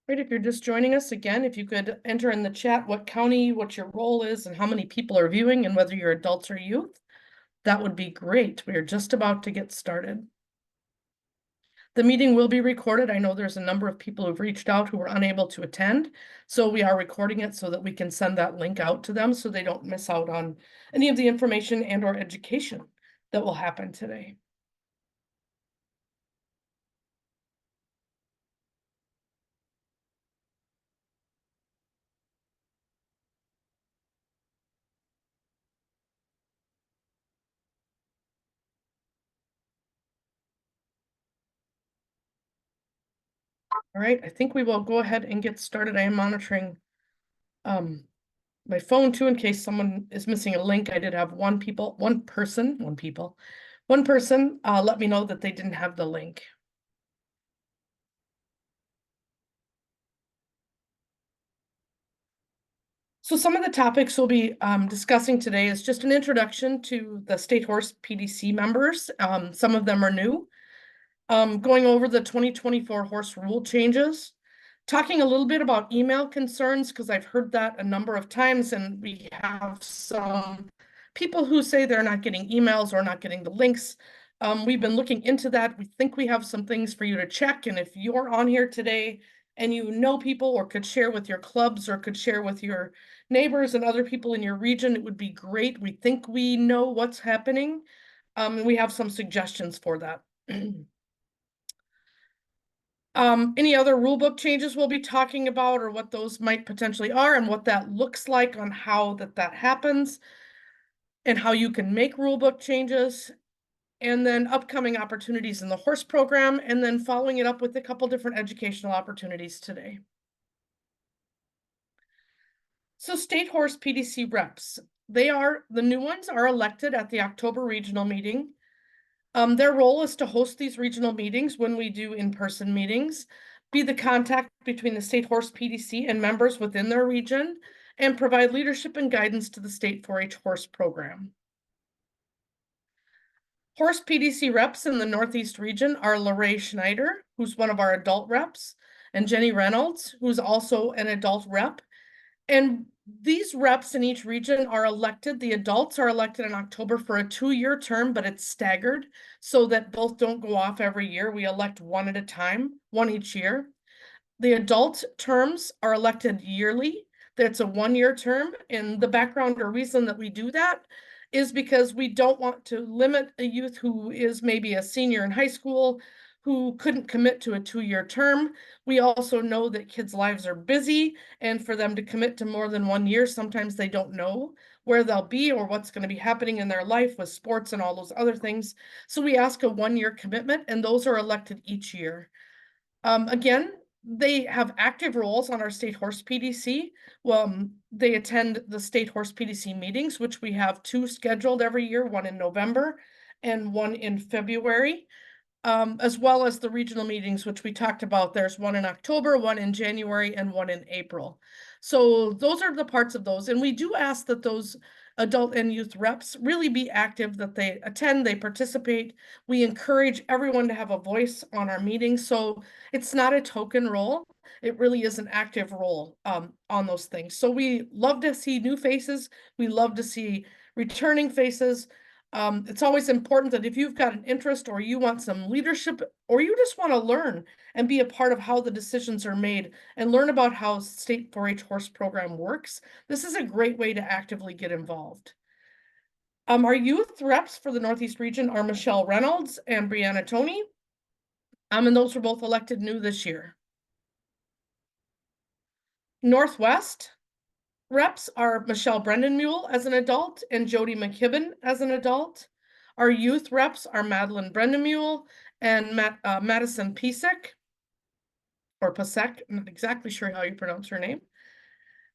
Great, if you're just joining us again, if you could enter in the chat what county, what your role is, and how many people are viewing, and whether you're adults or youth, that would be great. We are just about to get started. The meeting will be recorded. I know there's a number of people who've reached out who were unable to attend, so we are recording it so that we can send that link out to them so they don't miss out on any of the information and or education that will happen today. All right, I think we will go ahead and get started. I am monitoring my phone too, in case someone is missing a link. I did have one person let me know that they didn't have the link. So some of the topics we'll be discussing today is just an introduction to the State Horse PDC members. Some of them are new. Going over the 2024 horse rule changes, talking a little bit about email concerns, because I've heard that a number of times, and we have some people who say they're not getting emails or not getting the links. We've been looking into that. We think we have some things for you to check, and if you're on here today and you know people or could share with your clubs or could share with your neighbors and other people in your region, it would be great. We think we know what's happening, and we have some suggestions for that. Any other rulebook changes we'll be talking about, or what those might potentially are, and what that looks like on how that happens, and how you can make rulebook changes, and then upcoming opportunities in the horse program, and then following it up with a couple different educational opportunities today. So State Horse PDC reps, the new ones are elected at the October regional meeting. Their role is to host these regional meetings when we do in-person meetings, be the contact between the State Horse PDC and members within their region, and provide leadership and guidance to the state 4-H horse program. Horse PDC reps in the Northeast region are Lorraine Schneider, who's one of our adult reps, and Jenny Reynolds, who's also an adult rep. And these reps in each region are elected. The adults are elected in October for a 2-year term, but it's staggered so that both don't go off every year. We elect one at a time, one each year. The adult terms are elected yearly. That's a 1-year term. And the background or reason that we do that is because we don't want to limit a youth who is maybe a senior in high school who couldn't commit to a 2-year term. We also know that kids' lives are busy, and for them to commit to more than 1 year, sometimes they don't know where they'll be or what's going to be happening in their life with sports and all those other things. So we ask a 1-year commitment, and those are elected each year. Again, they have active roles on our State Horse PDC. Well, they attend the State Horse PDC meetings, which we have 2 scheduled every year, one in November and one in February. As well as the regional meetings, which we talked about. There's one in October, one in January, and one in April. So those are the parts of those. And we do ask that those adult and youth reps really be active, that they attend, they participate. We encourage everyone to have a voice on our meetings. So it's not a token role. It really is an active role on those things. So we love to see new faces. We love to see returning faces. It's always important that if you've got an interest or you want some leadership or you just want to learn and be a part of how the decisions are made and learn about how State 4-H horse program works, this is a great way to actively get involved. Our youth reps for the Northeast region are Michelle Reynolds and Brianna Tony. And those were both elected new this year. Northwest reps are Michelle Brendan-Mule as an adult and Jody McKibben as an adult. Our youth reps are Madeline Brendan-Mule and Madison Pisek, or Pasek, I'm not exactly sure how you pronounce her name.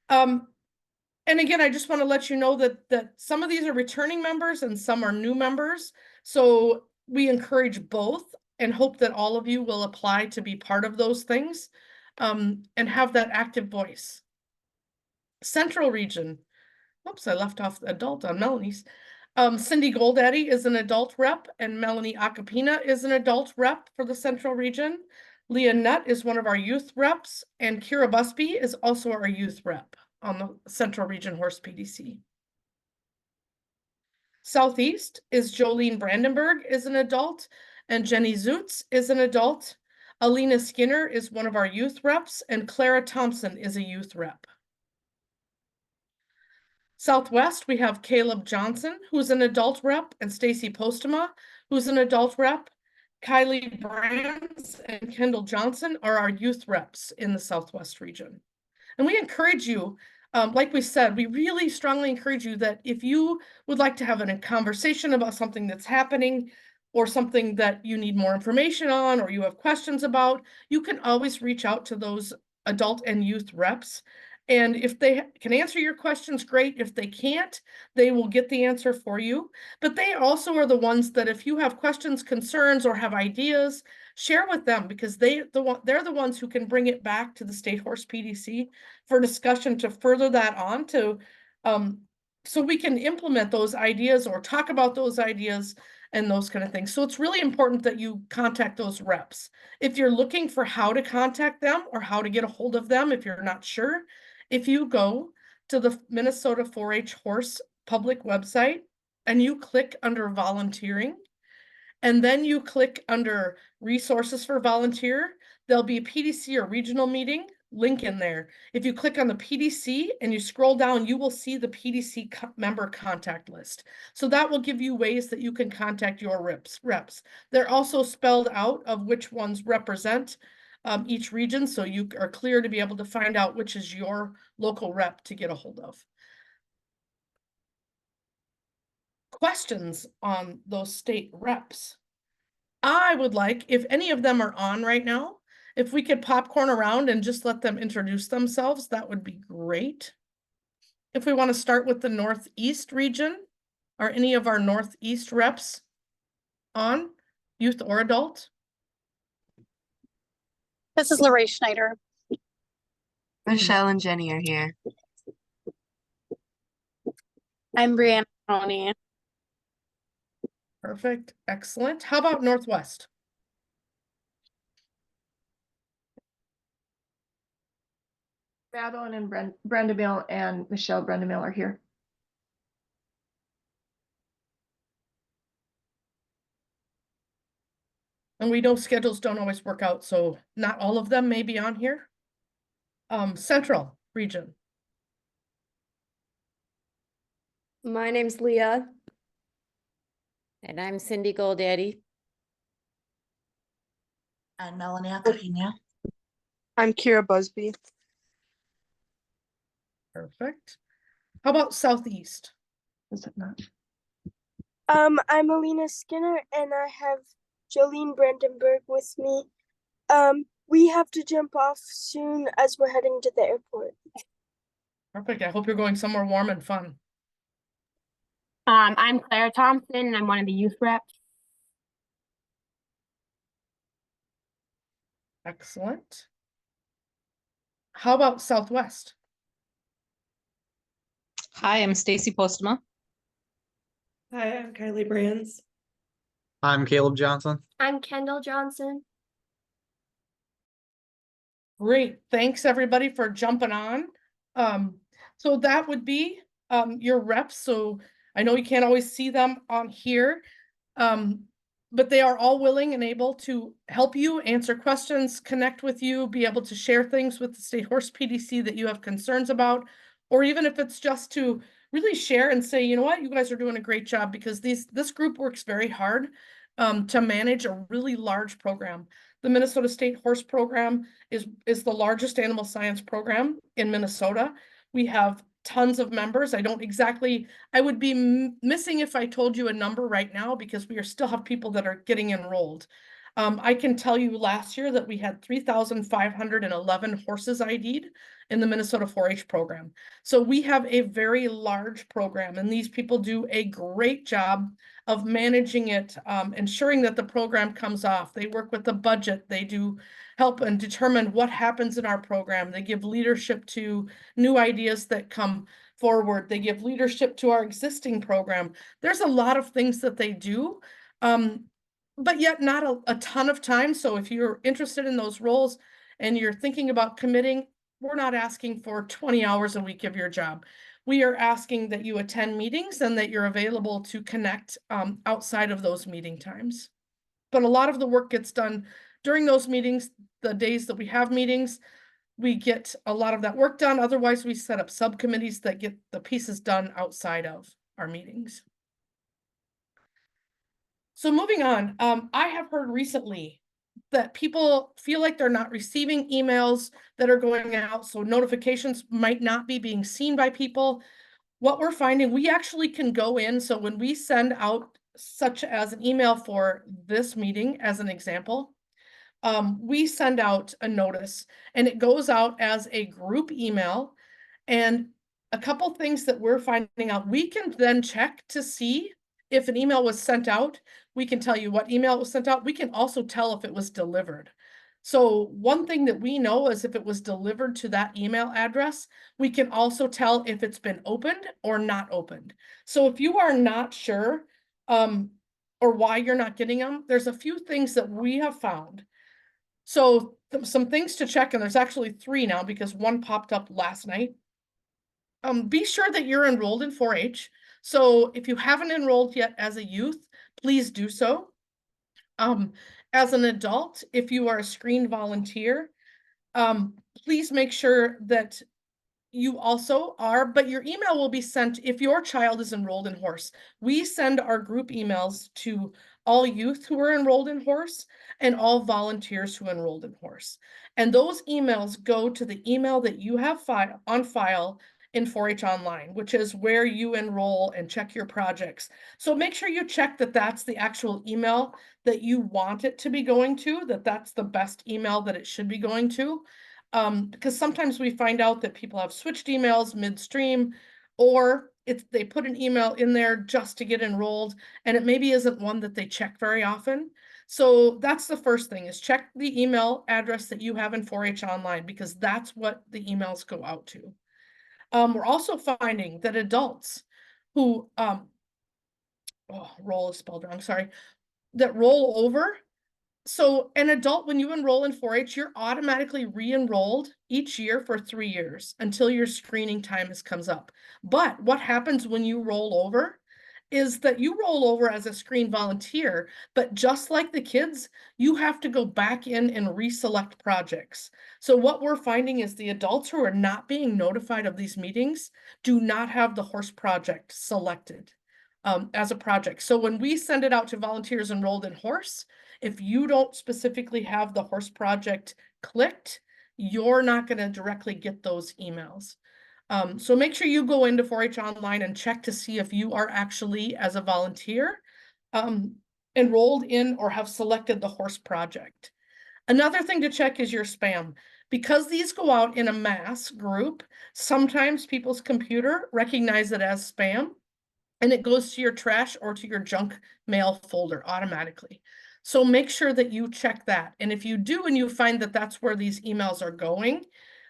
And again, I just want to let you know that some of these are returning members and some are new members. So we encourage both and hope that all of you will apply to be part of those things and have that active voice. Central region. Oops, I left off the adult on Melanie's. Cindy Goldaddy is an adult rep, and Melanie Acapina is an adult rep for the Central region. Leah Nutt is one of our youth reps, and Kira Busby is also our youth rep on the Central Region Horse PDC. Southeast is Jolene Brandenburg is an adult, and Jenny Zutz is an adult. Alina Skinner is one of our youth reps, and Clara Thompson is a youth rep. Southwest, we have Caleb Johnson, who's an adult rep, and Stacy Postema, who's an adult rep. Kylie Brands and Kendall Johnson are our youth reps in the Southwest region. And we encourage you, like we said, we really strongly encourage you that if you would like to have a conversation about something that's happening or something that you need more information on or you have questions about, you can always reach out to those adult and youth reps. And if they can answer your questions, great. If they can't, they will get the answer for you. But they also are the ones that if you have questions, concerns, or have ideas, share with them, because they're the ones who can bring it back to the State Horse PDC for discussion to further that on to, so we can implement those ideas or talk about those ideas and those kind of things. So it's really important that you contact those reps. If you're looking for how to contact them or how to get a hold of them, if you're not sure, if you go to the Minnesota 4-H Horse public website and you click under volunteering, and then you click under resources for volunteer, there'll be a PDC or regional meeting link in there. If you click on the PDC and you scroll down, you will see the PDC member contact list. So that will give you ways that you can contact your reps. They're also spelled out of which ones represent each region, so you are clear to be able to find out which is your local rep to get a hold of. Questions on those state reps? I would like, if any of them are on right now, if we could popcorn around and just let them introduce themselves, that would be great. If we want to start with the Northeast region, are any of our Northeast reps on, youth or adult? This is Lorraine Schneider. Michelle and Jenny are here. I'm Brianna Tony. Perfect, excellent. How about Northwest? Madeline and Brenda Mill and Michelle Brenda Mill are here. And we know schedules don't always work out, so not all of them may be on here. Central region. My name's Leah. And I'm Cindy Goldaddy. I'm Melanie Aquafina. I'm Kira Busby. Perfect. How about Southeast? Is it not? I'm Alina Skinner and I have Jolene Brandenburg with me. We have to jump off soon as we're heading to the airport. Perfect. I hope you're going somewhere warm and fun. I'm Clara Thompson and I'm one of the youth reps. Excellent. How about Southwest? Hi, I'm Stacy Postema. Hi, I'm Kylie Brands. I'm Caleb Johnson. I'm Kendall Johnson. Great. Thanks everybody for jumping on. So that would be your reps. So I know you can't always see them on here, but they are all willing and able to help you answer questions, connect with you, be able to share things with the State Horse PDC that you have concerns about, or even if it's just to really share and say, you know what, you guys are doing a great job, because this group works very hard to manage a really large program. The Minnesota State Horse Program is the largest animal science program in Minnesota. We have tons of members. I would be missing if I told you a number right now, because we still have people that are getting enrolled. I can tell you last year that we had 3,511 horses ID'd in the Minnesota 4-H program. So we have a very large program, and these people do a great job of managing it, ensuring that the program comes off. They work with the budget. They do help and determine what happens in our program. They give leadership to new ideas that come forward. They give leadership to our existing program. There's a lot of things that they do. but yet not a ton of time. So if you're interested in those roles and you're thinking about committing, we're not asking for 20 hours a week of your job. We are asking that you attend meetings and that you're available to connect outside of those meeting times. But a lot of the work gets done during those meetings, the days that we have meetings, we get a lot of that work done. Otherwise, we set up subcommittees that get the pieces done outside of our meetings. So moving on, I have heard recently that people feel like they're not receiving emails that are going out, so notifications might not be being seen by people. What we're finding, we actually can go in, so when we send out such as an email for this meeting, as an example, we send out a notice and it goes out as a group email. And a couple things that we're finding out, we can then check to see if an email was sent out. We can tell you what email was sent out. We can also tell if it was delivered. So one thing that we know is if it was delivered to that email address, we can also tell if it's been opened or not opened. So if you are not sure or why you're not getting them, there's a few things that we have found. So some things to check, and there's actually 3 now because one popped up last night. Be sure that you're enrolled in 4-H. So if you haven't enrolled yet as a youth, please do so. As an adult, if you are a screen volunteer, please make sure that you also are, but your email will be sent if your child is enrolled in HORSE. We send our group emails to all youth who are enrolled in HORSE and all volunteers who enrolled in HORSE. And those emails go to the email that you have on file in 4-H Online, which is where you enroll and check your projects. So make sure you check that that's the actual email that you want it to be going to, that that's the best email that it should be going to. Because sometimes we find out that people have switched emails midstream, or they put an email in there just to get enrolled, and it maybe isn't one that they check very often. So that's the first thing, is check the email address that you have in 4-H Online, because that's what the emails go out to. We're also finding that adults who roll is spelled wrong, sorry, that roll over. So an adult, when you enroll in 4-H, you're automatically re-enrolled each year for 3 years until your screening time comes up. But what happens when you roll over is that you roll over as a screen volunteer, but just like the kids, you have to go back in and reselect projects. So what we're finding is the adults who are not being notified of these meetings do not have the HORSE project selected as a project. So when we send it out to volunteers enrolled in HORSE, if you don't specifically have the HORSE project clicked, you're not going to directly get those emails. So make sure you go into 4-H Online and check to see if you are actually, as a volunteer, enrolled in or have selected the HORSE project. Another thing to check is your spam. Because these go out in a mass group, sometimes people's computer recognize it as spam, and it goes to your trash or to your junk mail folder automatically. So make sure that you check that. And if you do and you find that that's where these emails are going,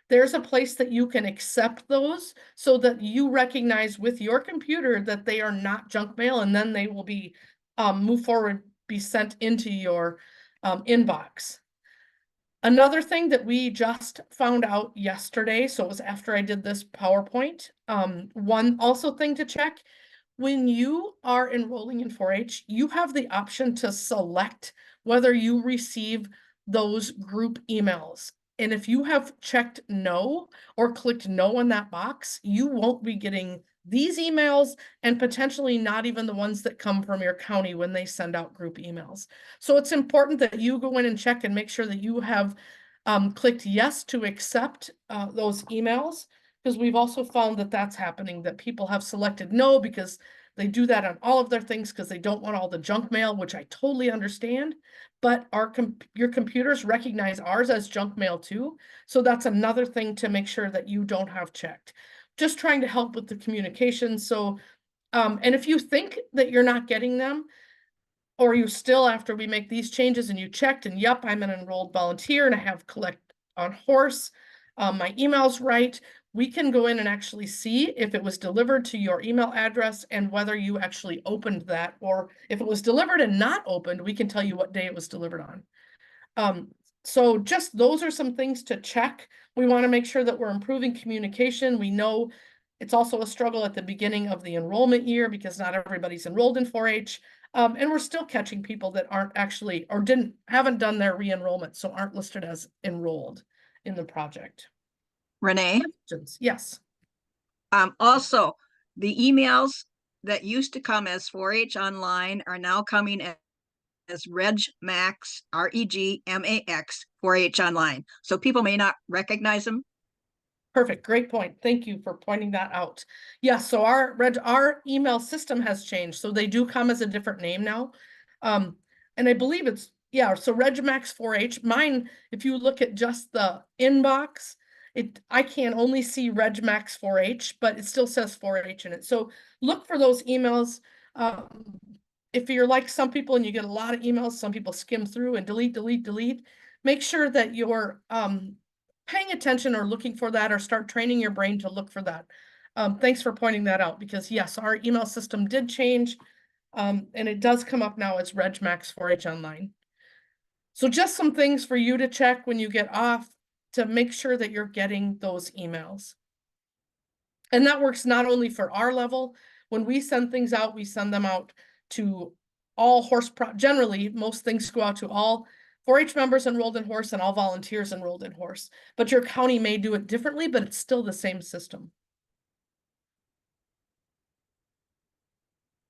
there's a place that you can accept those so that you recognize with your computer that they are not junk mail, and then they will be move forward, be sent into your inbox. Another thing that we just found out yesterday, so it was after I did this PowerPoint, one also thing to check, when you are enrolling in 4-H, you have the option to select whether you receive those group emails. And if you have checked no or clicked no in that box, you won't be getting these emails, and potentially not even the ones that come from your county when they send out group emails. So it's important that you go in and check and make sure that you have clicked yes to accept those emails, because we've also found that that's happening, that people have selected no because they do that on all of their things because they don't want all the junk mail, which I totally understand. But your computers recognize ours as junk mail too. So that's another thing to make sure that you don't have checked. Just trying to help with the communication. So, and if you think that you're not getting them, or you still, after we make these changes and you checked and yep, I'm an enrolled volunteer and I have collect on HORSE, my email's right, we can go in and actually see if it was delivered to your email address and whether you actually opened that, or if it was delivered and not opened, we can tell you what day it was delivered on. So just those are some things to check. We want to make sure that we're improving communication. We know it's also a struggle at the beginning of the enrollment year because not everybody's enrolled in 4-H. And we're still catching people that aren't actually, or haven't done their re-enrollment, so aren't listed as enrolled in the project. Renee, Questions? Yes. also, the emails that used to come as 4-H online are now coming as RegMax, RegMax, 4-H online. So people may not recognize them. Perfect. Great point. Thank you for pointing that out. Yes, so our email system has changed. So they do come as a different name now. And I believe it's, yeah, so RegMax 4-H. Mine, if you look at just the inbox, I can only see RegMax 4-H, but it still says 4-H in it. So look for those emails. If you're like some people and you get a lot of emails, some people skim through and delete. Make sure that you're paying attention or looking for that, or start training your brain to look for that. Thanks for pointing that out, because yes, our email system did change, and it does come up now as RegMax 4-H online. So just some things for you to check when you get off to make sure that you're getting those emails. And that works not only for our level. When we send things out, we send them out to all generally, most things go out to all 4-H members enrolled in horse and all volunteers enrolled in horse. But your county may do it differently, but it's still the same system.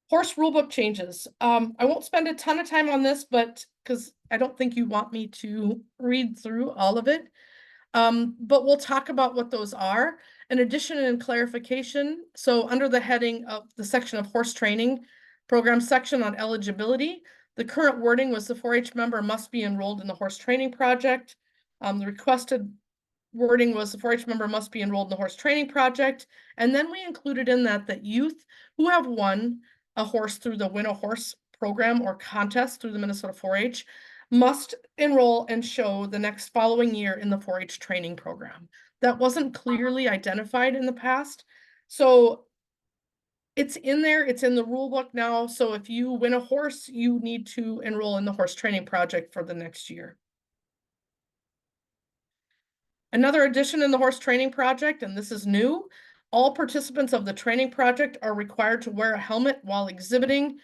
Horse rulebook changes. I won't spend a ton of time on this, but because I don't think you want me to read through all of it. But we'll talk about what those are. In addition and clarification, so under the heading of the section of horse training program section on eligibility, the current wording was the 4-H member must be enrolled in the horse training project. The requested wording was the 4-H member must be enrolled in the horse training project. And then we included in that youth who have won a horse through the Win a Horse program or contest through the Minnesota 4-H must enroll and show the next following year in the 4-H training program. That wasn't clearly identified in the past. So it's in there, it's in the rule book now. So if you win a horse, you need to enroll in the horse training project for the next year. Another addition in the horse training project, and this is new, all participants of the training project are required to wear a helmet while exhibiting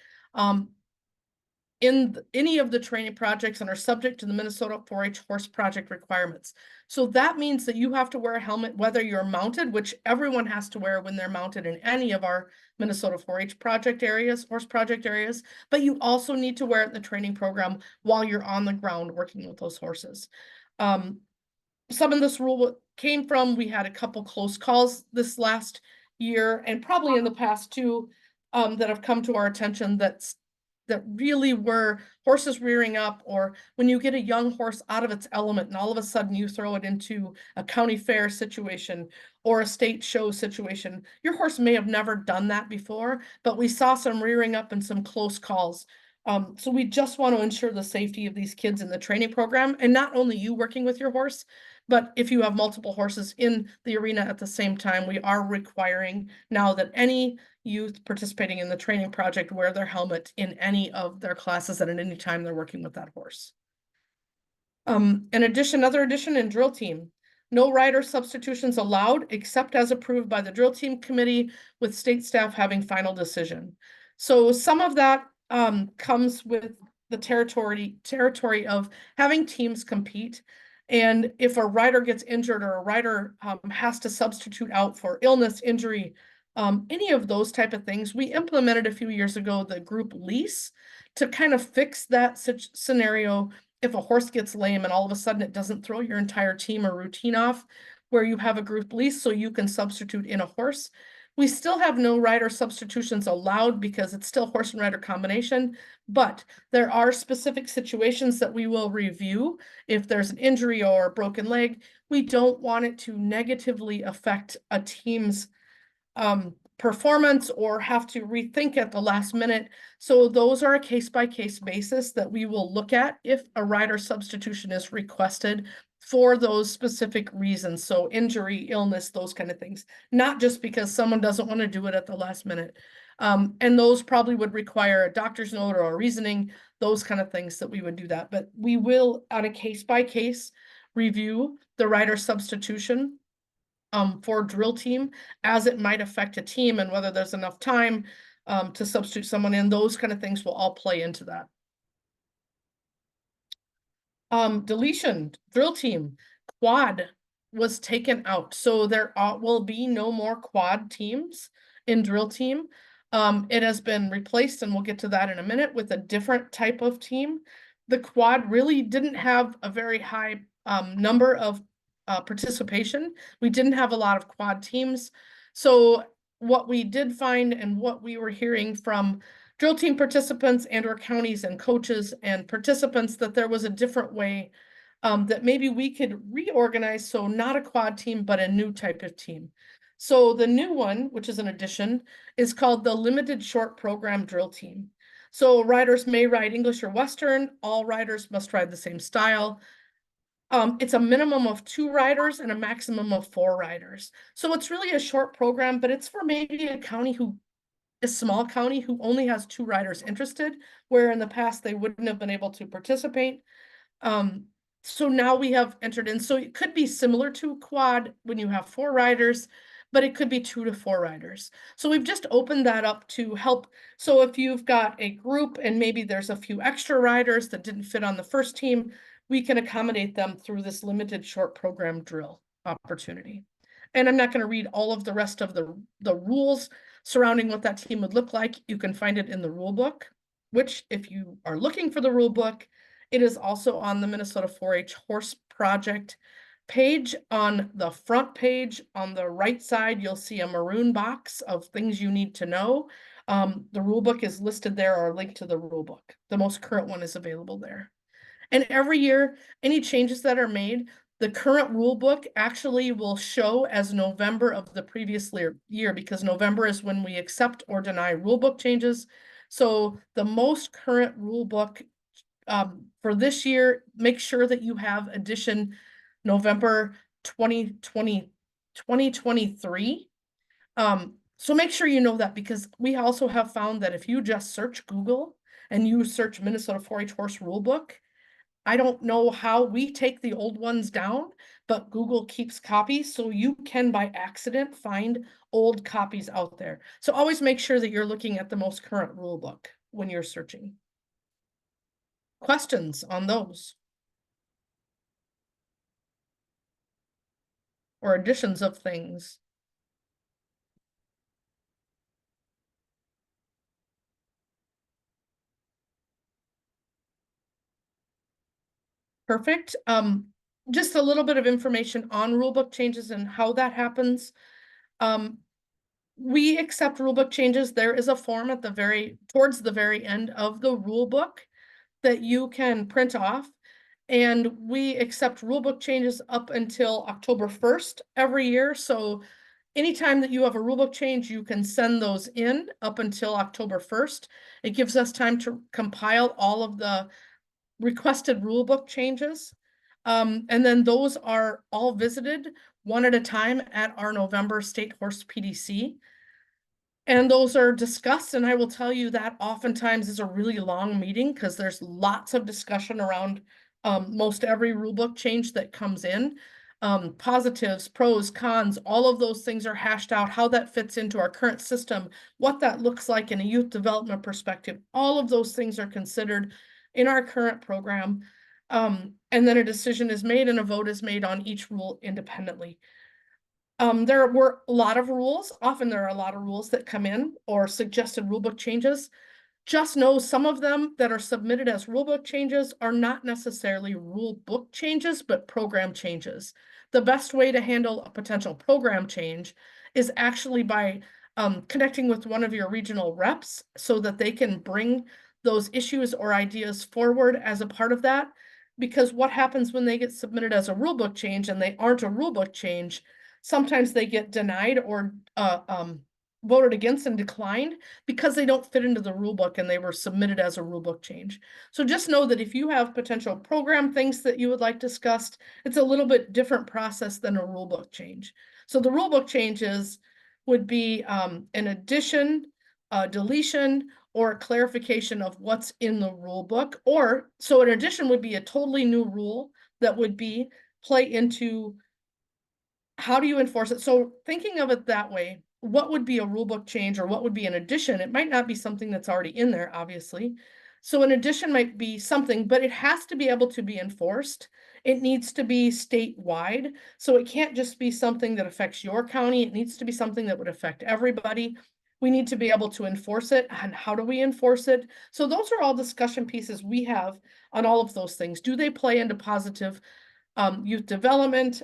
in any of the training projects and are subject to the Minnesota 4-H horse project requirements. So that means that you have to wear a helmet whether you're mounted, which everyone has to wear when they're mounted in any of our Minnesota 4-H project areas, horse project areas, but you also need to wear it in the training program while you're on the ground working with those horses. Some of this rule came from, we had a couple close calls this last year and probably in the past too, that have come to our attention that really were horses rearing up, or when you get a young horse out of its element and all of a sudden you throw it into a county fair situation or a state show situation. Your horse may have never done that before, but we saw some rearing up and some close calls. So we just want to ensure the safety of these kids in the training program, and not only you working with your horse, but if you have multiple horses in the arena at the same time, we are requiring now that any youth participating in the training project wear their helmet in any of their classes at any time they're working with that horse. Another addition in drill team. No rider substitutions allowed except as approved by the drill team committee, with state staff having final decision. So some of that comes with the territory of having teams compete. And if a rider gets injured or a rider has to substitute out for illness, injury, any of those type of things, we implemented a few years ago the group lease to kind of fix that scenario. If a horse gets lame and all of a sudden it doesn't throw your entire team or routine off, where you have a group lease so you can substitute in a horse. We still have no rider substitutions allowed because it's still horse and rider combination, but there are specific situations that we will review. If there's an injury or a broken leg, we don't want it to negatively affect a team's performance or have to rethink at the last minute. So those are a case-by-case basis that we will look at if a rider substitution is requested for those specific reasons. So injury, illness, those kind of things, not just because someone doesn't want to do it at the last minute. And those probably would require a doctor's note or a reasoning, those kind of things that we would do that. But we will, on a case-by-case review the rider substitution for drill team as it might affect a team and whether there's enough time to substitute someone in. Those kind of things will all play into that. Deletion, drill team, quad was taken out. So there will be no more quad teams in drill team. It has been replaced, and we'll get to that in a minute, with a different type of team. The quad really didn't have a very high number of participation. We didn't have a lot of quad teams. So what we did find and what we were hearing from drill team participants and or counties and coaches and participants, that there was a different way that maybe we could reorganize. So not a quad team, but a new type of team. So the new one, which is an addition, is called the Limited Short Program Drill Team. So riders may ride English or Western. All riders must ride the same style. It's a minimum of 2 riders and a maximum of 4 riders. So it's really a short program, but it's for maybe a small county who only has 2 riders interested, where in the past they wouldn't have been able to participate. So now we have entered in, so it could be similar to quad when you have 4 riders, but it could be 2 to 4 riders. So we've just opened that up to help. So if you've got a group and maybe there's a few extra riders that didn't fit on the first team, we can accommodate them through this limited short program drill opportunity. And I'm not going to read all of the rest of the rules surrounding what that team would look like. You can find it in the rule book, which if you are looking for the rule book, it is also on the Minnesota 4-H Horse Project page. On the front page, on the right side, you'll see a maroon box of things you need to know. The rule book is listed there, or linked to the rule book. The most current one is available there. And every year, any changes that are made, the current rule book actually will show as November of the previous year, because November is when we accept or deny rule book changes. So the most current rule book for this year, make sure that you have edition November 2023. So make sure you know that, because we also have found that if you just search Google and you search Minnesota 4-H Horse Rulebook, I don't know how we take the old ones down, but Google keeps copies, so you can by accident find old copies out there. So always make sure that you're looking at the most current rule book when you're searching. Questions on those? Or additions of things? Perfect. Just a little bit of information on rulebook changes and how that happens. We accept rulebook changes. There is a form at towards the very end of the rulebook that you can print off. And we accept rulebook changes up until October 1st every year. So anytime that you have a rulebook change, you can send those in up until October 1st. It gives us time to compile all of the requested rulebook changes. And then those are all visited one at a time at our November State Horse PDC. And those are discussed, and I will tell you that oftentimes is a really long meeting because there's lots of discussion around most every rulebook change that comes in. Positives, pros, cons, all of those things are hashed out, how that fits into our current system, what that looks like in a youth development perspective. All of those things are considered in our current program. And then a decision is made and a vote is made on each rule independently. There were a lot of rules. Often there are a lot of rules that come in or suggested rulebook changes. Just know some of them that are submitted as rulebook changes are not necessarily rulebook changes, but program changes. The best way to handle a potential program change is actually by connecting with one of your regional reps so that they can bring those issues or ideas forward as a part of that. Because what happens when they get submitted as a rulebook change and they aren't a rulebook change, sometimes they get denied or voted against and declined because they don't fit into the rule book and they were submitted as a rule book change. So just know that if you have potential program things that you would like discussed, it's a little bit different process than a rule book change. So the rule book changes would be an addition, a deletion, or a clarification of what's in the rule book. Or, so an addition would be a totally new rule that would be play into how do you enforce it? So thinking of it that way, what would be a rule book change or what would be an addition? It might not be something that's already in there, obviously. So an addition might be something, but it has to be able to be enforced. It needs to be statewide. So it can't just be something that affects your county. It needs to be something that would affect everybody. We need to be able to enforce it. And how do we enforce it? So those are all discussion pieces we have on all of those things. Do they play into positive youth development?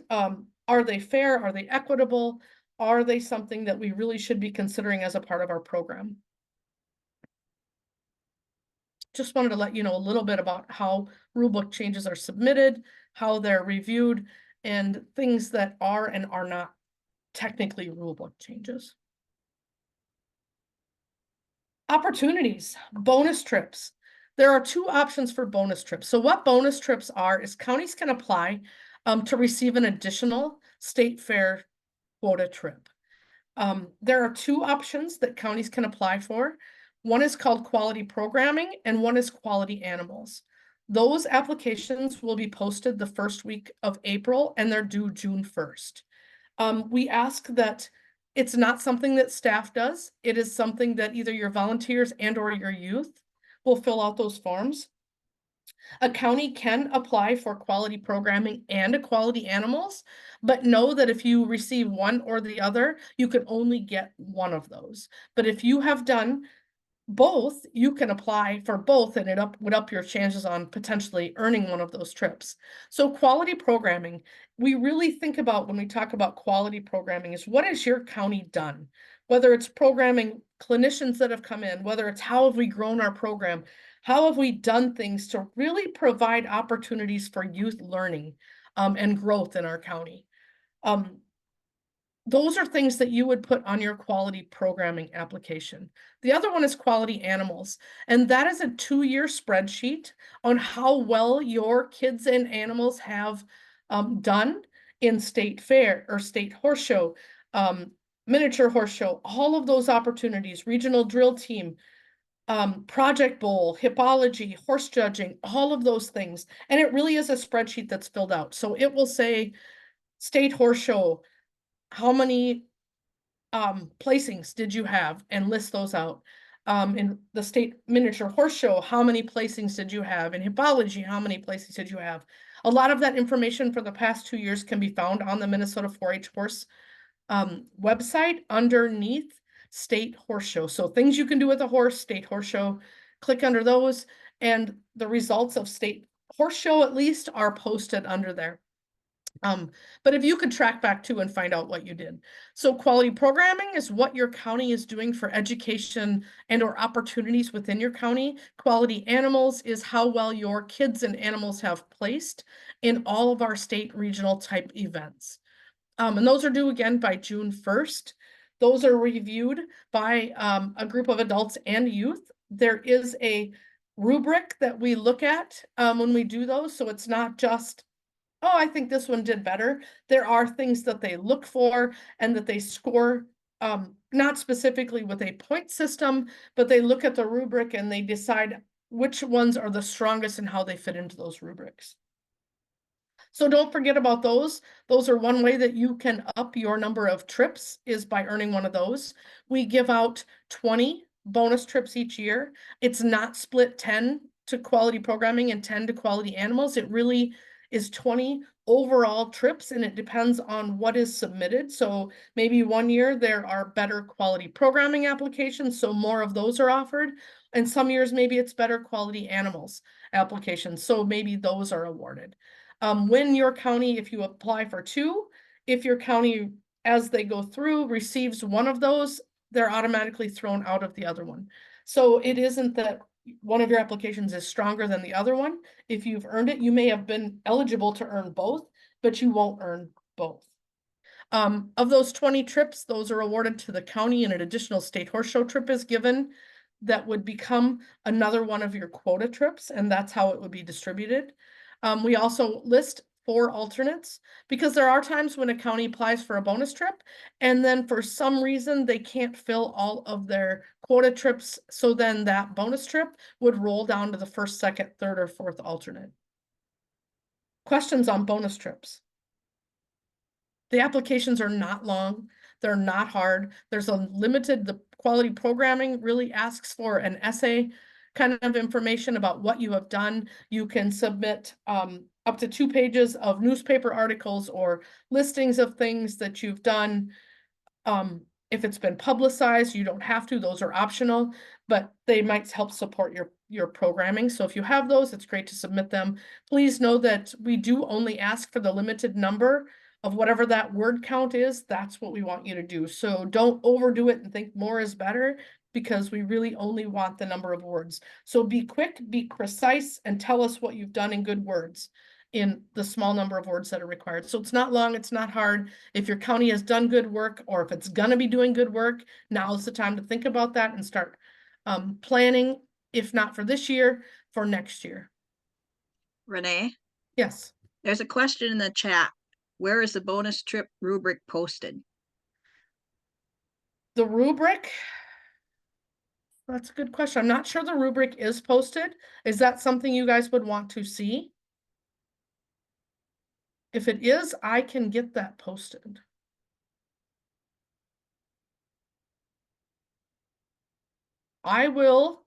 Are they fair? Are they equitable? Are they something that we really should be considering as a part of our program? Just wanted to let you know a little bit about how rulebook changes are submitted, how they're reviewed, and things that are and are not technically rulebook changes. Opportunities, bonus trips. There are two options for bonus trips. So what bonus trips are is counties can apply to receive an additional state fair quota trip. There are two options that counties can apply for. One is called quality programming and one is quality animals. Those applications will be posted the first week of April and they're due June 1st. We ask that it's not something that staff does. It is something that either your volunteers and or your youth will fill out those forms. A county can apply for quality programming and quality animals, but know that if you receive one or the other, you can only get one of those. But if you have done both, you can apply for both and it would up your chances on potentially earning one of those trips. So quality programming, we really think about when we talk about quality programming is what has your county done? Whether it's programming clinicians that have come in, whether it's how have we grown our program, how have we done things to really provide opportunities for youth learning and growth in our county? Those are things that you would put on your quality programming application. The other one is quality animals, and that is a 2-year spreadsheet on how well your kids and animals have done in state fair or state horse show, miniature horse show, all of those opportunities, regional drill team, project bowl, hippology, horse judging, all of those things. And it really is a spreadsheet that's filled out. So it will say state horse show, how many placings did you have, and list those out. In the state miniature horse show, how many placings did you have? In hippology, how many placings did you have? A lot of that information for the past 2 years can be found on the Minnesota 4-H horse website underneath state horse show. So things you can do with a horse, state horse show, click under those, and the results of state horse show at least are posted under there. But if you could track back to and find out what you did. So quality programming is what your county is doing for education and or opportunities within your county. Quality animals is how well your kids and animals have placed in all of our state regional type events. And those are due again by June 1st. Those are reviewed by a group of adults and youth. There is a rubric that we look at when we do those. So it's not just, oh, I think this one did better. There are things that they look for and that they score, not specifically with a point system, but they look at the rubric and they decide which ones are the strongest and how they fit into those rubrics. So don't forget about those. Those are one way that you can up your number of trips is by earning one of those. We give out 20 bonus trips each year. It's not split 10 to quality programming and 10 to quality animals. It really is 20 overall trips and it depends on what is submitted. So maybe one year there are better quality programming applications, so more of those are offered. And some years maybe it's better quality animals applications, so maybe those are awarded. When your county, if you apply for 2, if your county, as they go through, receives one of those, they're automatically thrown out of the other one. So it isn't that one of your applications is stronger than the other one. If you've earned it, you may have been eligible to earn both, but you won't earn both. Of those 20 trips, those are awarded to the county, and an additional state horse show trip is given that would become another one of your quota trips, and that's how it would be distributed. We also list 4 alternates because there are times when a county applies for a bonus trip and then for some reason they can't fill all of their quota trips. So then that bonus trip would roll down to the first, second, third, or fourth alternate. Questions on bonus trips? The applications are not long. They're not hard. There's a limited, the quality programming really asks for an essay kind of information about what you have done. You can submit up to 2 pages of newspaper articles or listings of things that you've done. If it's been publicized, you don't have to, those are optional, but they might help support your programming. So if you have those, it's great to submit them. Please know that we do only ask for the limited number of whatever that word count is. That's what we want you to do. So don't overdo it and think more is better, because we really only want the number of words. So be quick, be precise, and tell us what you've done in good words in the small number of words that are required. So it's not long, it's not hard. If your county has done good work, or if it's gonna be doing good work, now is the time to think about that and start planning, if not for this year, for next year. Renee, Yes. there's a question in the chat. Where is the bonus trip rubric posted? The rubric, that's a good question. I'm not sure the rubric is posted. Is that something you guys would want to see? If it is, I can get that posted. I will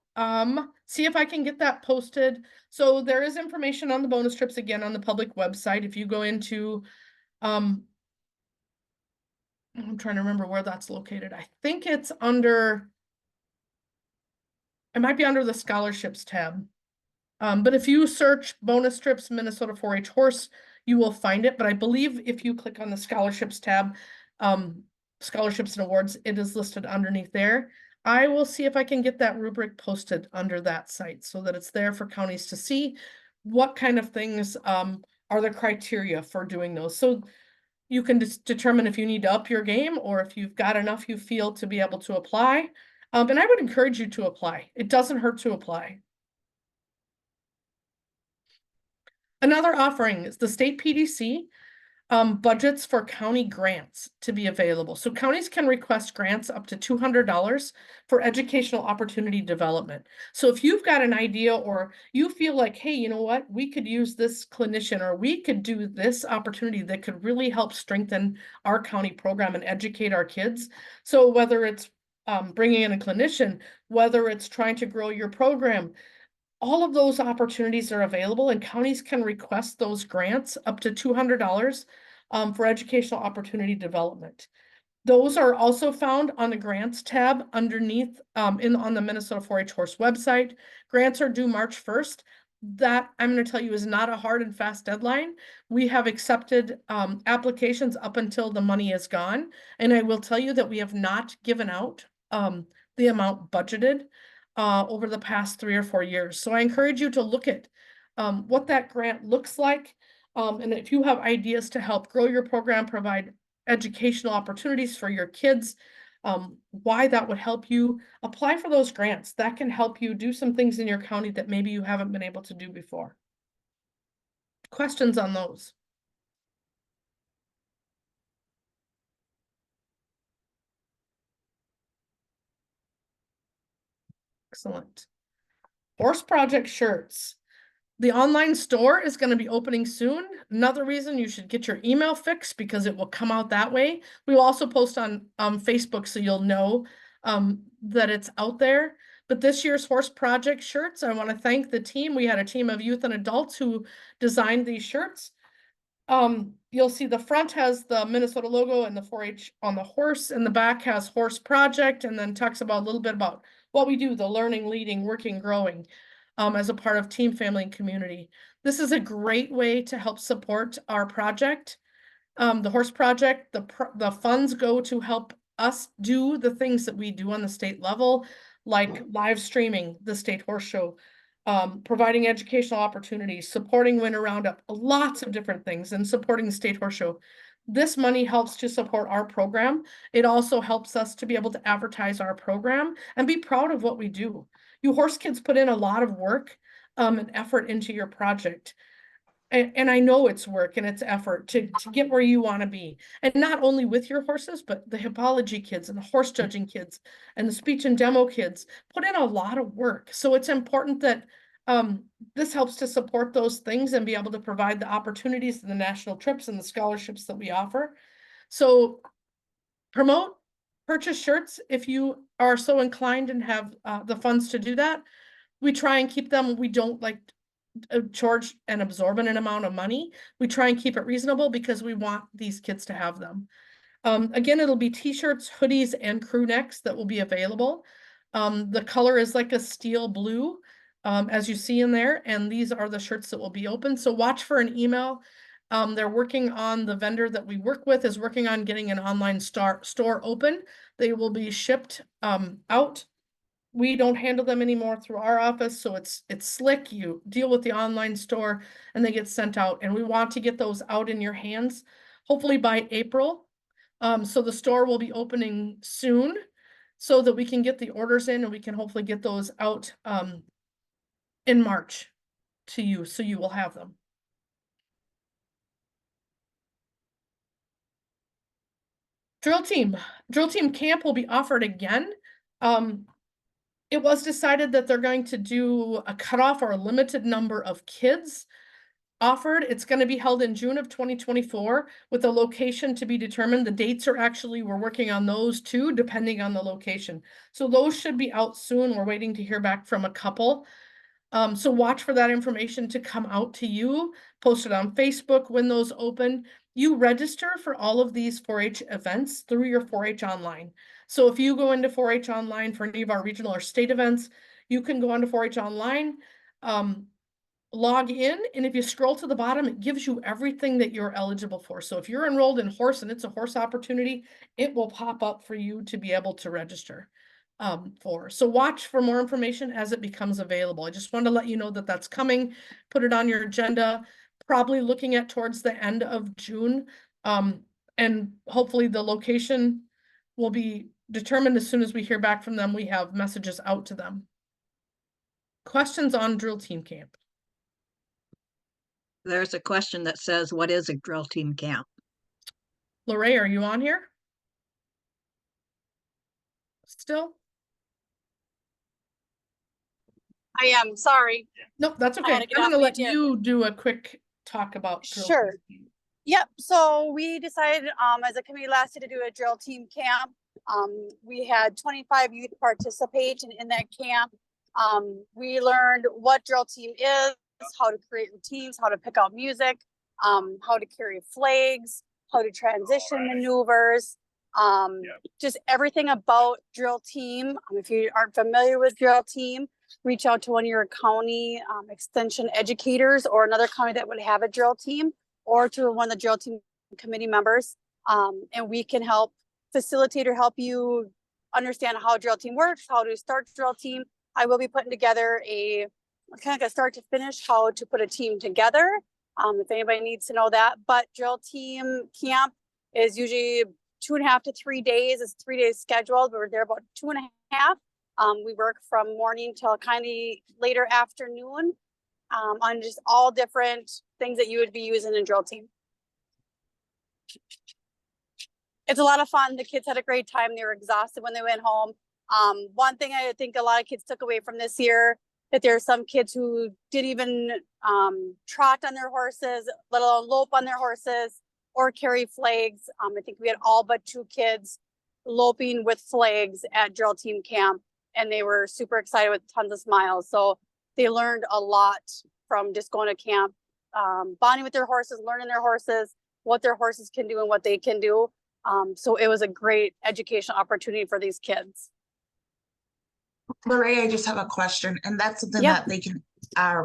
see if I can get that posted. So there is information on the bonus trips again on the public website. If you go into I'm trying to remember where that's located. I think it's under, it might be under the scholarships tab. But if you search bonus trips Minnesota 4-H horse, you will find it. But I believe if you click on the scholarships tab, scholarships and awards, it is listed underneath there. I will see if I can get that rubric posted under that site so that it's there for counties to see what kind of things are the criteria for doing those. So you can determine if you need to up your game or if you've got enough you feel to be able to apply. And I would encourage you to apply. It doesn't hurt to apply. Another offering is the state PDC budgets for county grants to be available. So counties can request grants up to $200 for educational opportunity development. So if you've got an idea or you feel like, hey, you know what, we could use this clinician or we could do this opportunity that could really help strengthen our county program and educate our kids. So whether it's bringing in a clinician, whether it's trying to grow your program, all of those opportunities are available, and counties can request those grants up to $200 for educational opportunity development. Those are also found on the grants tab underneath on the Minnesota 4-H horse website. Grants are due March 1st. That, I'm going to tell you, is not a hard and fast deadline. We have accepted applications up until the money is gone. And I will tell you that we have not given out the amount budgeted over the past 3 or 4 years. So I encourage you to look at what that grant looks like. And if you have ideas to help grow your program, provide educational opportunities for your kids, why that would help you, apply for those grants. That can help you do some things in your county that maybe you haven't been able to do before. Questions on those? Excellent. Horse Project shirts. The online store is going to be opening soon. Another reason you should get your email fixed because it will come out that way. We will also post on Facebook so you'll know that it's out there. But this year's Horse Project shirts, I want to thank the team. We had a team of youth and adults who designed these shirts. You'll see the front has the Minnesota logo and the 4-H on the horse, and the back has Horse Project, and then talks about a little bit about what we do, the learning, leading, working, growing, as a part of team, family, and community. This is a great way to help support our project. The Horse Project, the funds go to help us do the things that we do on the state level, like live streaming the State Horse Show, providing educational opportunities, supporting Winter Roundup, lots of different things, and supporting the State Horse Show. this money helps to support our program. It also helps us to be able to advertise our program and be proud of what we do. You horse kids put in a lot of work and effort into your project. And I know it's work and it's effort to get where you want to be. And not only with your horses, but the hippology kids and the horse judging kids and the speech and demo kids put in a lot of work. So it's important that this helps to support those things and be able to provide the opportunities to the national trips and the scholarships that we offer. So promote, purchase shirts if you are so inclined and have the funds to do that. We try and keep them, we don't like charge an exorbitant amount of money. We try and keep it reasonable because we want these kids to have them. Again, it'll be t-shirts, hoodies, and crew necks that will be available. The color is like a steel blue, as you see in there, and these are the shirts that will be open. So watch for an email. They're working on, the vendor that we work with is working on getting an online store open. They will be shipped out. We don't handle them anymore through our office, so it's slick. You deal with the online store and they get sent out, and we want to get those out in your hands, hopefully by April. So the store will be opening soon so that we can get the orders in and we can hopefully get those out in March to you, so you will have them. Drill team camp will be offered again. It was decided that they're going to do a cutoff or a limited number of kids offered. It's going to be held in June of 2024 with a location to be determined. The dates are actually, we're working on those too, depending on the location. So those should be out soon. We're waiting to hear back from a couple. So watch for that information to come out to you, post it on Facebook when those open. You register for all of these 4-H events through your 4-H online. So if you go into 4-H online for any of our regional or state events, you can go onto 4-H online, log in, and if you scroll to the bottom, it gives you everything that you're eligible for. So if you're enrolled in horse and it's a horse opportunity, it will pop up for you to be able to register for. So watch for more information as it becomes available. I just want to let you know that that's coming. Put it on your agenda, probably looking at towards the end of June. And hopefully the location will be determined as soon as we hear back from them. We have messages out to them. Questions on drill team camp? There's a question that says, what is a drill team camp? Lorraine, are you on here? Still? I am, sorry. Nope, that's okay. had I'm to get gonna off let mute. you do a quick talk about drill Sure. team. Yep, so we decided as a committee last year to do a drill team camp. We had 25 youth participate in that camp. We learned what drill team is, how to create routines, how to pick out music, how to carry flags, how to transition maneuvers, just everything about drill team. If you aren't familiar with drill team, reach out to one of your county extension educators or another county that would have a drill team, or to one of the drill team committee members. And we can help facilitate or help you understand how drill team works, how to start drill team. I will be putting together a kind of like a start to finish, how to put a team together. If anybody needs to know that, but drill team camp is usually 2.5 to 3 days. It's 3 days scheduled. We're there about 2.5. We work from morning till kind of later afternoon on just all different things that you would be using in drill team. It's a lot of fun. The kids had a great time. They were exhausted when they went home. One thing I think a lot of kids took away from this year, that there are some kids who didn't even trot on their horses, let alone lope on their horses or carry flags. I think we had all but 2 kids loping with flags at drill team camp, and they were super excited with tons of smiles. So they learned a lot from just going to camp, bonding with their horses, learning their horses, what their horses can do and what they can do. So it was a great educational opportunity for these kids. Lorraine, I just have a question, and that's something Yeah. that they can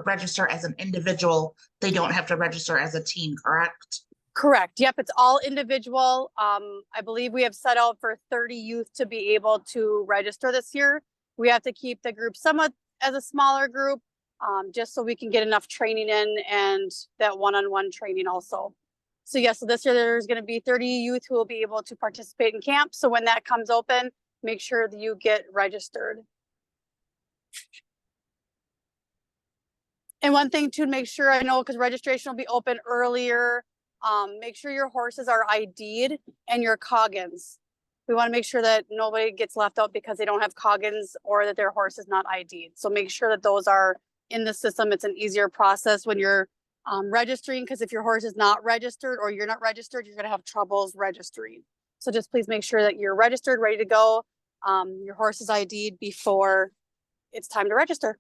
register as an individual. They don't have to register as a team, correct? Correct. Yep. It's all individual. I believe we have set out for 30 youth to be able to register this year. We have to keep the group somewhat as a smaller group, just so we can get enough training in and that one-on-one training also. So yes, so this year there's going to be 30 youth who will be able to participate in camp. So when that comes open, make sure that you get registered. And one thing to make sure, I know because registration will be open earlier, make sure your horses are ID'd and your Coggins. We want to make sure that nobody gets left out because they don't have Coggins or that their horse is not ID'd. So make sure that those are in the system. It's an easier process when you're registering, because if your horse is not registered or you're not registered, you're going to have troubles registering. So just please make sure that you're registered, ready to go. Your horse is ID'd before it's time to register.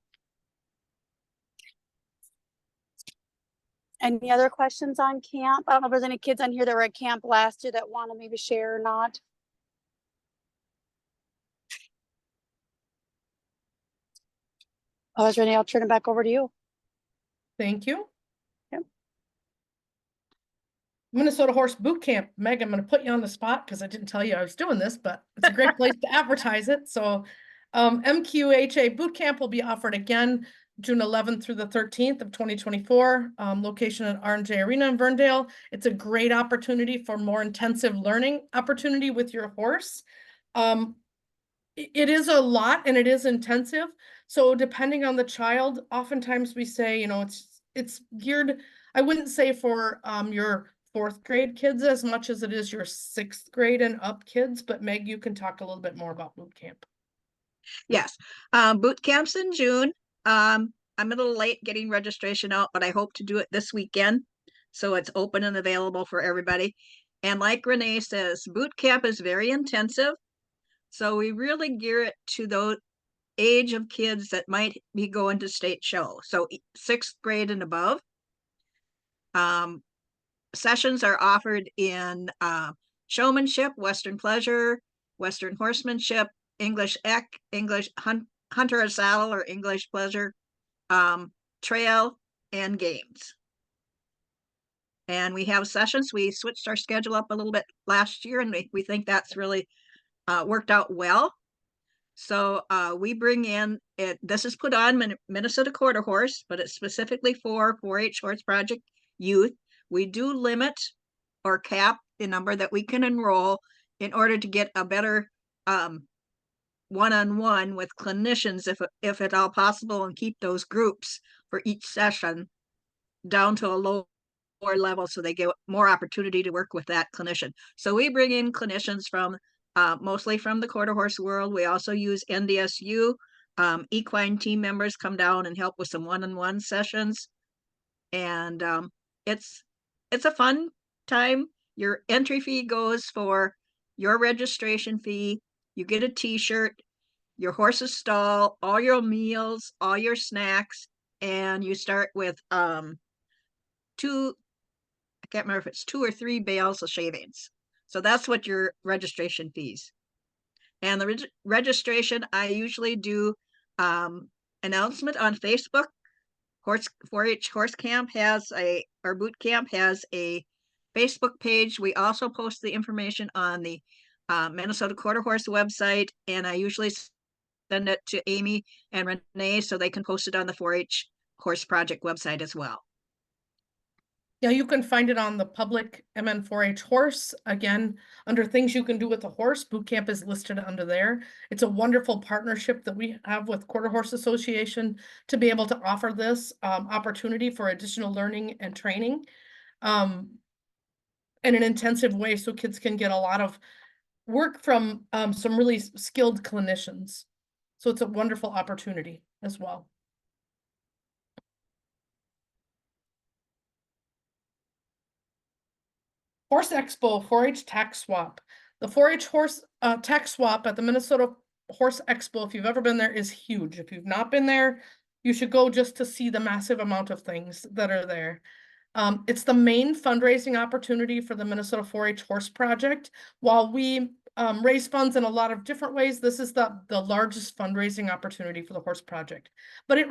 Any other questions on camp? I don't know if there's any kids on here that were at camp last year that want to maybe share or not. Oh, Renee, I'll turn it back over to you. Thank you. Yep. Minnesota Horse Boot Camp. Meg, I'm going to put you on the spot because I didn't tell you I was doing this, but it's a great place to advertise it. So MQHA Boot Camp will be offered again June 11th through the 13th of 2024, location at R&J Arena in Verndale. It's a great opportunity for more intensive learning opportunity with your horse. It is a lot and it is intensive. So depending on the child, oftentimes we say, you know, it's geared, I wouldn't say for your 4th grade kids as much as it is your 6th grade and up kids, but Meg, you can talk a little bit more about boot camp. Yes, boot camp's in June. I'm a little late getting registration out, but I hope to do it this weekend. So it's open and available for everybody. And like Renee says, boot camp is very intensive. So we really gear it to those age of kids that might be going to state show. So 6th grade and above. Sessions are offered in showmanship, Western pleasure, Western horsemanship, English eck, English hunter a saddle or English pleasure, trail, and games. And we have sessions. We switched our schedule up a little bit last year, and we think that's really worked out well. So we bring in it. This is put on Minnesota Quarter Horse, but it's specifically for 4-H Horse Project youth. We do limit or cap the number that we can enroll in order to get a better one-on-one with clinicians, if at all possible, and keep those groups for each session down to a lower level so they get more opportunity to work with that clinician. So we bring in clinicians from mostly from the quarter horse world. We also use NDSU. Equine team members come down and help with some one-on-one sessions. And it's a fun time. Your entry fee goes for your registration fee. You get a t-shirt, your horse's stall, all your meals, all your snacks, and you start with I can't remember if it's 2 or 3 bales of shavings. So that's what your registration fees. And the registration, I usually do announcement on Facebook. 4-H Horse Camp our boot camp has a Facebook page. We also post the information on the Minnesota Quarter Horse website, and I usually send it to Amy and Renee so they can post it on the 4-H Horse Project website as well. Yeah, you can find it on the public MN4H Horse. Again, under things you can do with the horse, boot camp is listed under there. It's a wonderful partnership that we have with Quarter Horse Association to be able to offer this opportunity for additional learning and training in an intensive way so kids can get a lot of work from some really skilled clinicians. So it's a wonderful opportunity as well. Horse Expo 4-H Tax Swap. The 4-H Horse Tax Swap at the Minnesota Horse Expo, if you've ever been there, is huge. If you've not been there, you should go just to see the massive amount of things that are there. It's the main fundraising opportunity for the Minnesota 4-H Horse Project. While we raise funds in a lot of different ways, this is the largest fundraising opportunity for the horse project, but it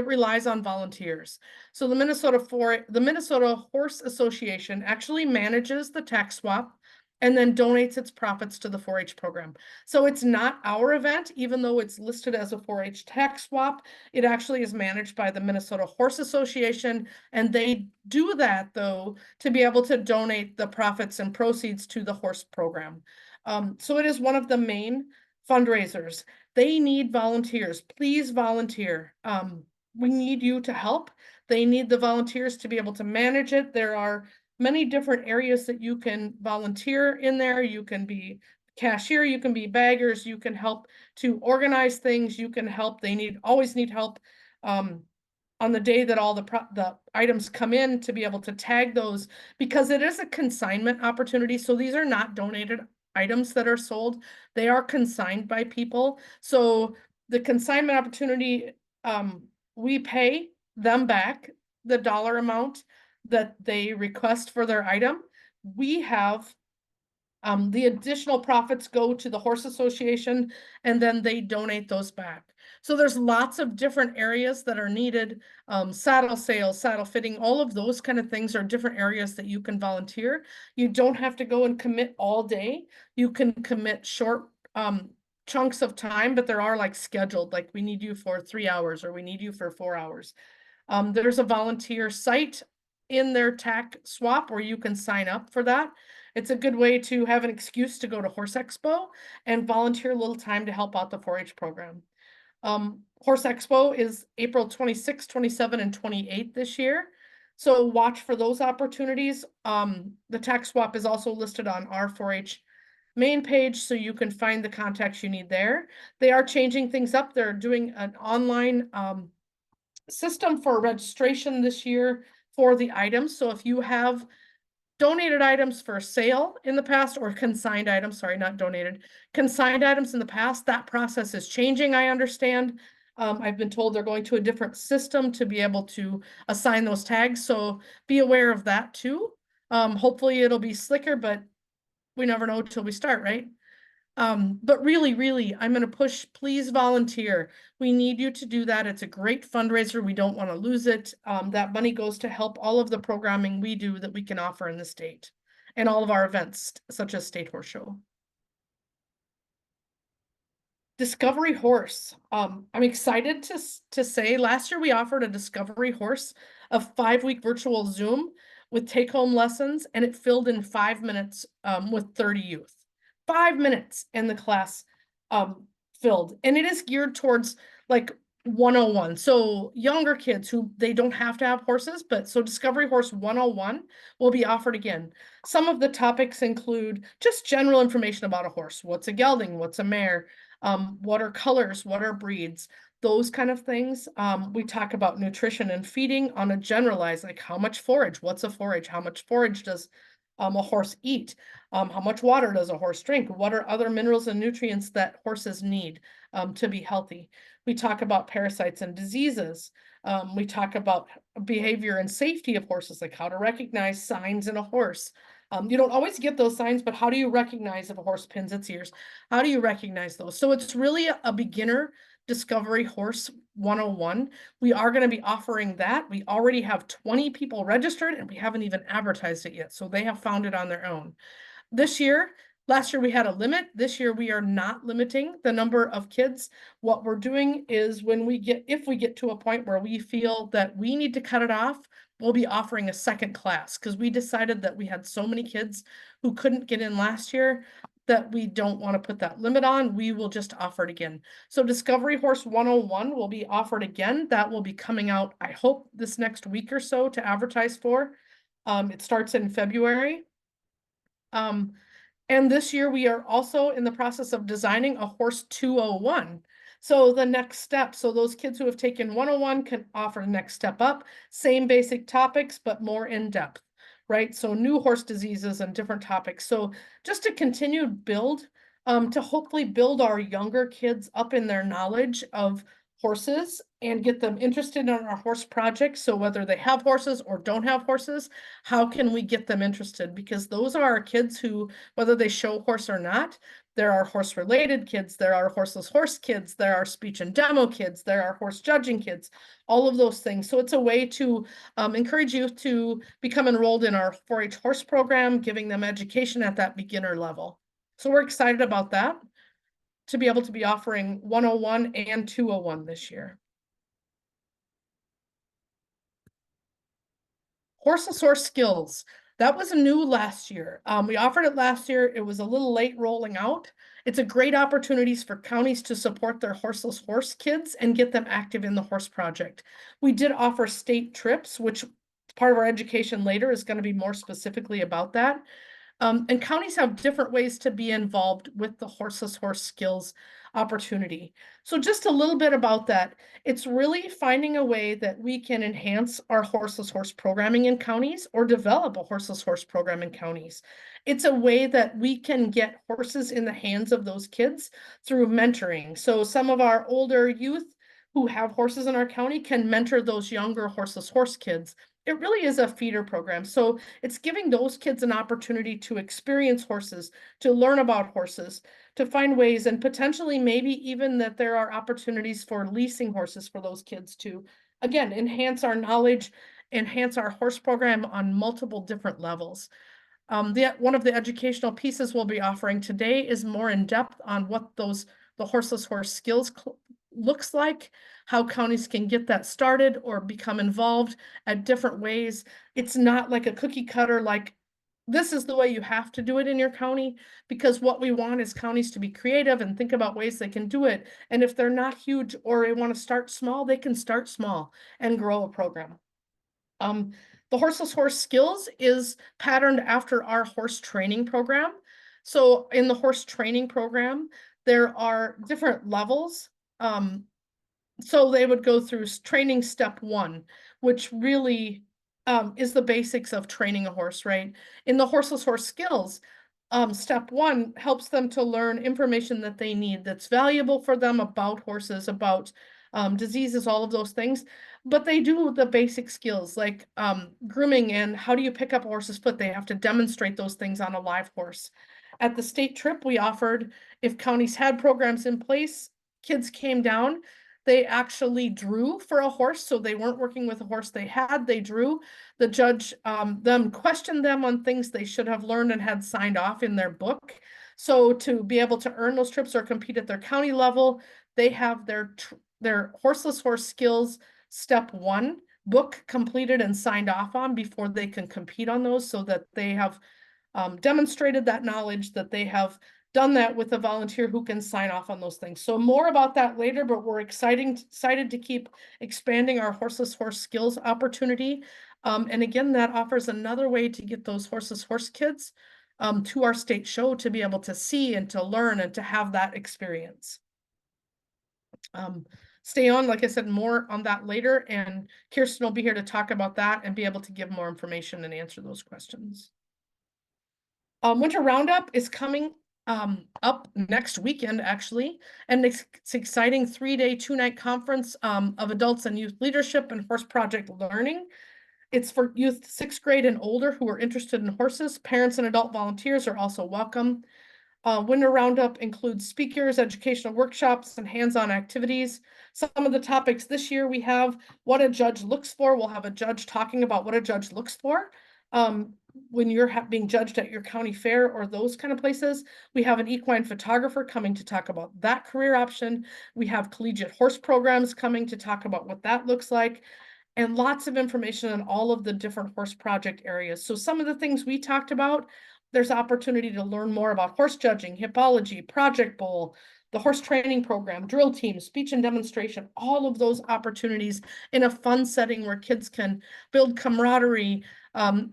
relies on volunteers. So the Minnesota Horse Association actually manages the tax swap. and then donates its profits to the 4-H program. So it's not our event, even though it's listed as a 4-H tax swap. It actually is managed by the Minnesota Horse Association, and they do that though to be able to donate the profits and proceeds to the horse program. So it is one of the main fundraisers. They need volunteers. Please volunteer. We need you to help. They need the volunteers to be able to manage it. There are many different areas that you can volunteer in there. You can be cashier, you can be baggers, you can help to organize things, you can help. They always need help on the day that all the items come in to be able to tag those, because it is a consignment opportunity. So these are not donated items that are sold. They are consigned by people. So the consignment opportunity, we pay them back the dollar amount that they request for their item. We have the additional profits go to the Horse Association, and then they donate those back. So there's lots of different areas that are needed. Saddle sales, saddle fitting, all of those kind of things are different areas that you can volunteer. You don't have to go and commit all day. You can commit short chunks of time, but there are like scheduled, like we need you for 3 hours or we need you for 4 hours. There's a volunteer site in their TAC swap where you can sign up for that. It's a good way to have an excuse to go to Horse Expo and volunteer a little time to help out the 4-H program. Horse Expo is April 26, 27, and 28 this year. So watch for those opportunities. The TAC swap is also listed on our 4-H main page, so you can find the contacts you need there. They are changing things up. They're doing an online system for registration this year for the items. So if you have donated items for sale in the past, or consigned items, sorry, not donated, consigned items in the past, that process is changing, I understand. I've been told they're going to a different system to be able to assign those tags. So be aware of that too. Hopefully it'll be slicker, but we never know till we start, right? But really, I'm going to push, please volunteer. We need you to do that. It's a great fundraiser. We don't want to lose it. That money goes to help all of the programming we do that we can offer in the state and all of our events, such as State Horse Show. Discovery Horse. I'm excited to say last year we offered a Discovery Horse, a 5-week virtual Zoom with take-home lessons, and it filled in 5 minutes with 30 youth. 5 minutes in the class filled, and it is geared towards like 101. So younger kids who they don't have to have horses, but so Discovery Horse 101 will be offered again. Some of the topics include just general information about a horse. What's a gelding? What's a mare? What are colors? What are breeds? Those kind of things. We talk about nutrition and feeding on a generalized, like how much forage? What's a forage? How much forage does a horse eat? How much water does a horse drink? What are other minerals and nutrients that horses need to be healthy? We talk about parasites and diseases. We talk about behavior and safety of horses, like how to recognize signs in a horse. You don't always get those signs, but how do you recognize if a horse pins its ears? How do you recognize those? So it's really a beginner Discovery Horse 101. We are going to be offering that. We already have 20 people registered and we haven't even advertised it yet. So they have found it on their own. Last year we had a limit. This year we are not limiting the number of kids. What we're doing is if we get to a point where we feel that we need to cut it off, we'll be offering a second class, because we decided that we had so many kids who couldn't get in last year that we don't want to put that limit on. We will just offer it again. So Discovery Horse 101 will be offered again. That will be coming out, I hope, this next week or so to advertise for. It starts in February. And this year we are also in the process of designing a Horse 201. So the next step, so those kids who have taken 101 can offer the next step up, same basic topics, but more in depth, right? So new horse diseases and different topics. So just to continue build, to hopefully build our younger kids up in their knowledge of horses and get them interested in our horse project. So whether they have horses or don't have horses, how can we get them interested? Because those are our kids who, whether they show horse or not, There are horse-related kids, there are horseless horse kids, there are speech and demo kids, there are horse judging kids, all of those things. So it's a way to encourage youth to become enrolled in our 4-H horse program, giving them education at that beginner level. So we're excited about that, to be able to be offering 101 and 201 this year. Horseless horse skills. That was new last year. We offered it last year. It was a little late rolling out. It's a great opportunities for counties to support their horseless horse kids and get them active in the horse project. We did offer state trips, which part of our education later is going to be more specifically about that. And counties have different ways to be involved with the horseless horse skills opportunity. So just a little bit about that. It's really finding a way that we can enhance our horseless horse programming in counties or develop a horseless horse program in counties. It's a way that we can get horses in the hands of those kids through mentoring. So some of our older youth who have horses in our county can mentor those younger horseless horse kids. It really is a feeder program. So it's giving those kids an opportunity to experience horses, to learn about horses, to find ways, and potentially maybe even that there are opportunities for leasing horses for those kids to, again, enhance our knowledge, enhance our horse program on multiple different levels. One of the educational pieces we'll be offering today is more in depth on what the horseless horse skills looks like, how counties can get that started or become involved at different ways. It's not like a cookie cutter, like this is the way you have to do it in your county, because what we want is counties to be creative and think about ways they can do it. And if they're not huge or they want to start small, they can start small and grow a program. The horseless horse skills is patterned after our horse training program. So in the horse training program, there are different levels. So they would go through training step 1, which really is the basics of training a horse, right? In the horseless horse skills, step 1 helps them to learn information that they need that's valuable for them about horses, about diseases, all of those things. But they do the basic skills like grooming and how do you pick up a horse's foot? They have to demonstrate those things on a live horse. At the state trip, we offered, if counties had programs in place, kids came down, they actually drew for a horse. So they weren't working with a horse they had, they drew. The judge then questioned them on things they should have learned and had signed off in their book. So to be able to earn those trips or compete at their county level, they have their horseless horse skills step 1 book completed and signed off on before they can compete on those, so that they have demonstrated that knowledge, that they have done that with a volunteer who can sign off on those things. So more about that later, but we're excited to keep expanding our horseless horse skills opportunity. And again, that offers another way to get those horseless horse kids to our state show to be able to see and to learn and to have that experience. Stay on, like I said, more on that later, and Kirsten will be here to talk about that and be able to give more information and answer those questions. Winter Roundup is coming up next weekend, actually, and it's exciting 3-day, 2-night conference of adults and youth leadership and horse project learning. It's for youth 6th grade and older who are interested in horses. Parents and adult volunteers are also welcome. Winter Roundup includes speakers, educational workshops, and hands-on activities. Some of the topics this year we have what a judge looks for. We'll have a judge talking about what a judge looks for when you're being judged at your county fair or those kind of places. We have an equine photographer coming to talk about that career option. We have collegiate horse programs coming to talk about what that looks like, and lots of information on all of the different horse project areas. So some of the things we talked about, there's opportunity to learn more about horse judging, hippology, Project Bowl, the horse training program, drill team, speech and demonstration, all of those opportunities in a fun setting where kids can build camaraderie,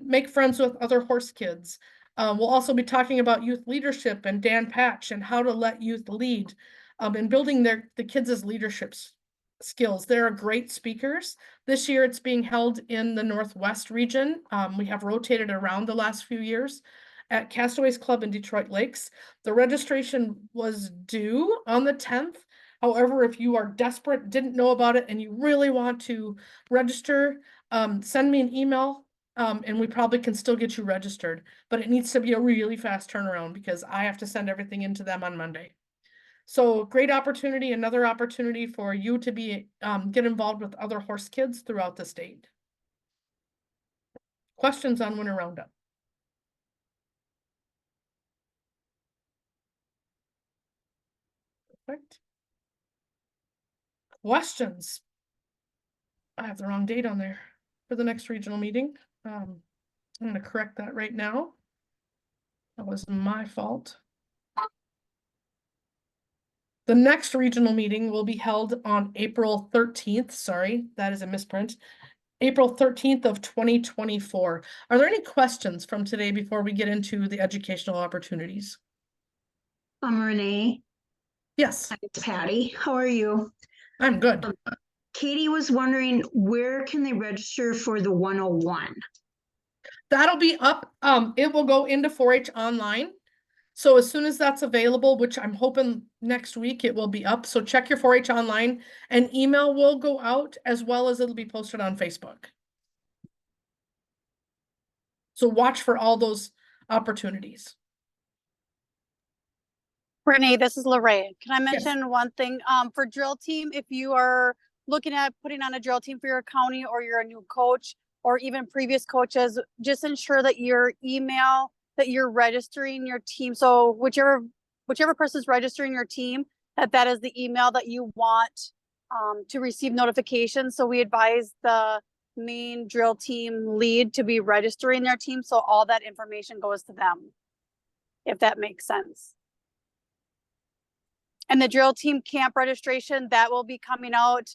make friends with other horse kids. We'll also be talking about youth leadership and Dan Patch and how to let youth lead and building the kids' leadership skills. They're great speakers. This year it's being held in the Northwest region. We have rotated around the last few years at Castaways Club in Detroit Lakes. The registration was due on the 10th. However, if you are desperate, didn't know about it, and you really want to register, send me an email And we probably can still get you registered, but it needs to be a really fast turnaround because I have to send everything into them on Monday. So great opportunity, another opportunity for you to be, get involved with other horse kids throughout the state. Questions on Winter Roundup? Perfect. Questions? I have the wrong date on there for the next regional meeting. I'm gonna correct that right now. That was my fault. The next regional meeting will be held on April 13th. Sorry, that is a misprint. April 13th of 2024. Are there any questions from today before we get into the educational opportunities? Renee. Yes, It's Patty. How are you? I'm good. Katie was wondering, where can they register for the 101? That'll be up. It will go into 4-H online. So as soon as that's available, which I'm hoping next week it will be up. So check your 4-H online, and email will go out as well as it'll be posted on Facebook. So watch for all those opportunities. Renee, this is Lorraine. Can I Yes. mention one thing? For drill team, if you are looking at putting on a drill team for your county, or you're a new coach, or even previous coaches, just ensure that your email that you're registering your team. So whichever person's registering your team, that is the email that you want to receive notifications. So we advise the main drill team lead to be registering their team, so all that information goes to them, if that makes sense. And the drill team camp registration, that will be coming out.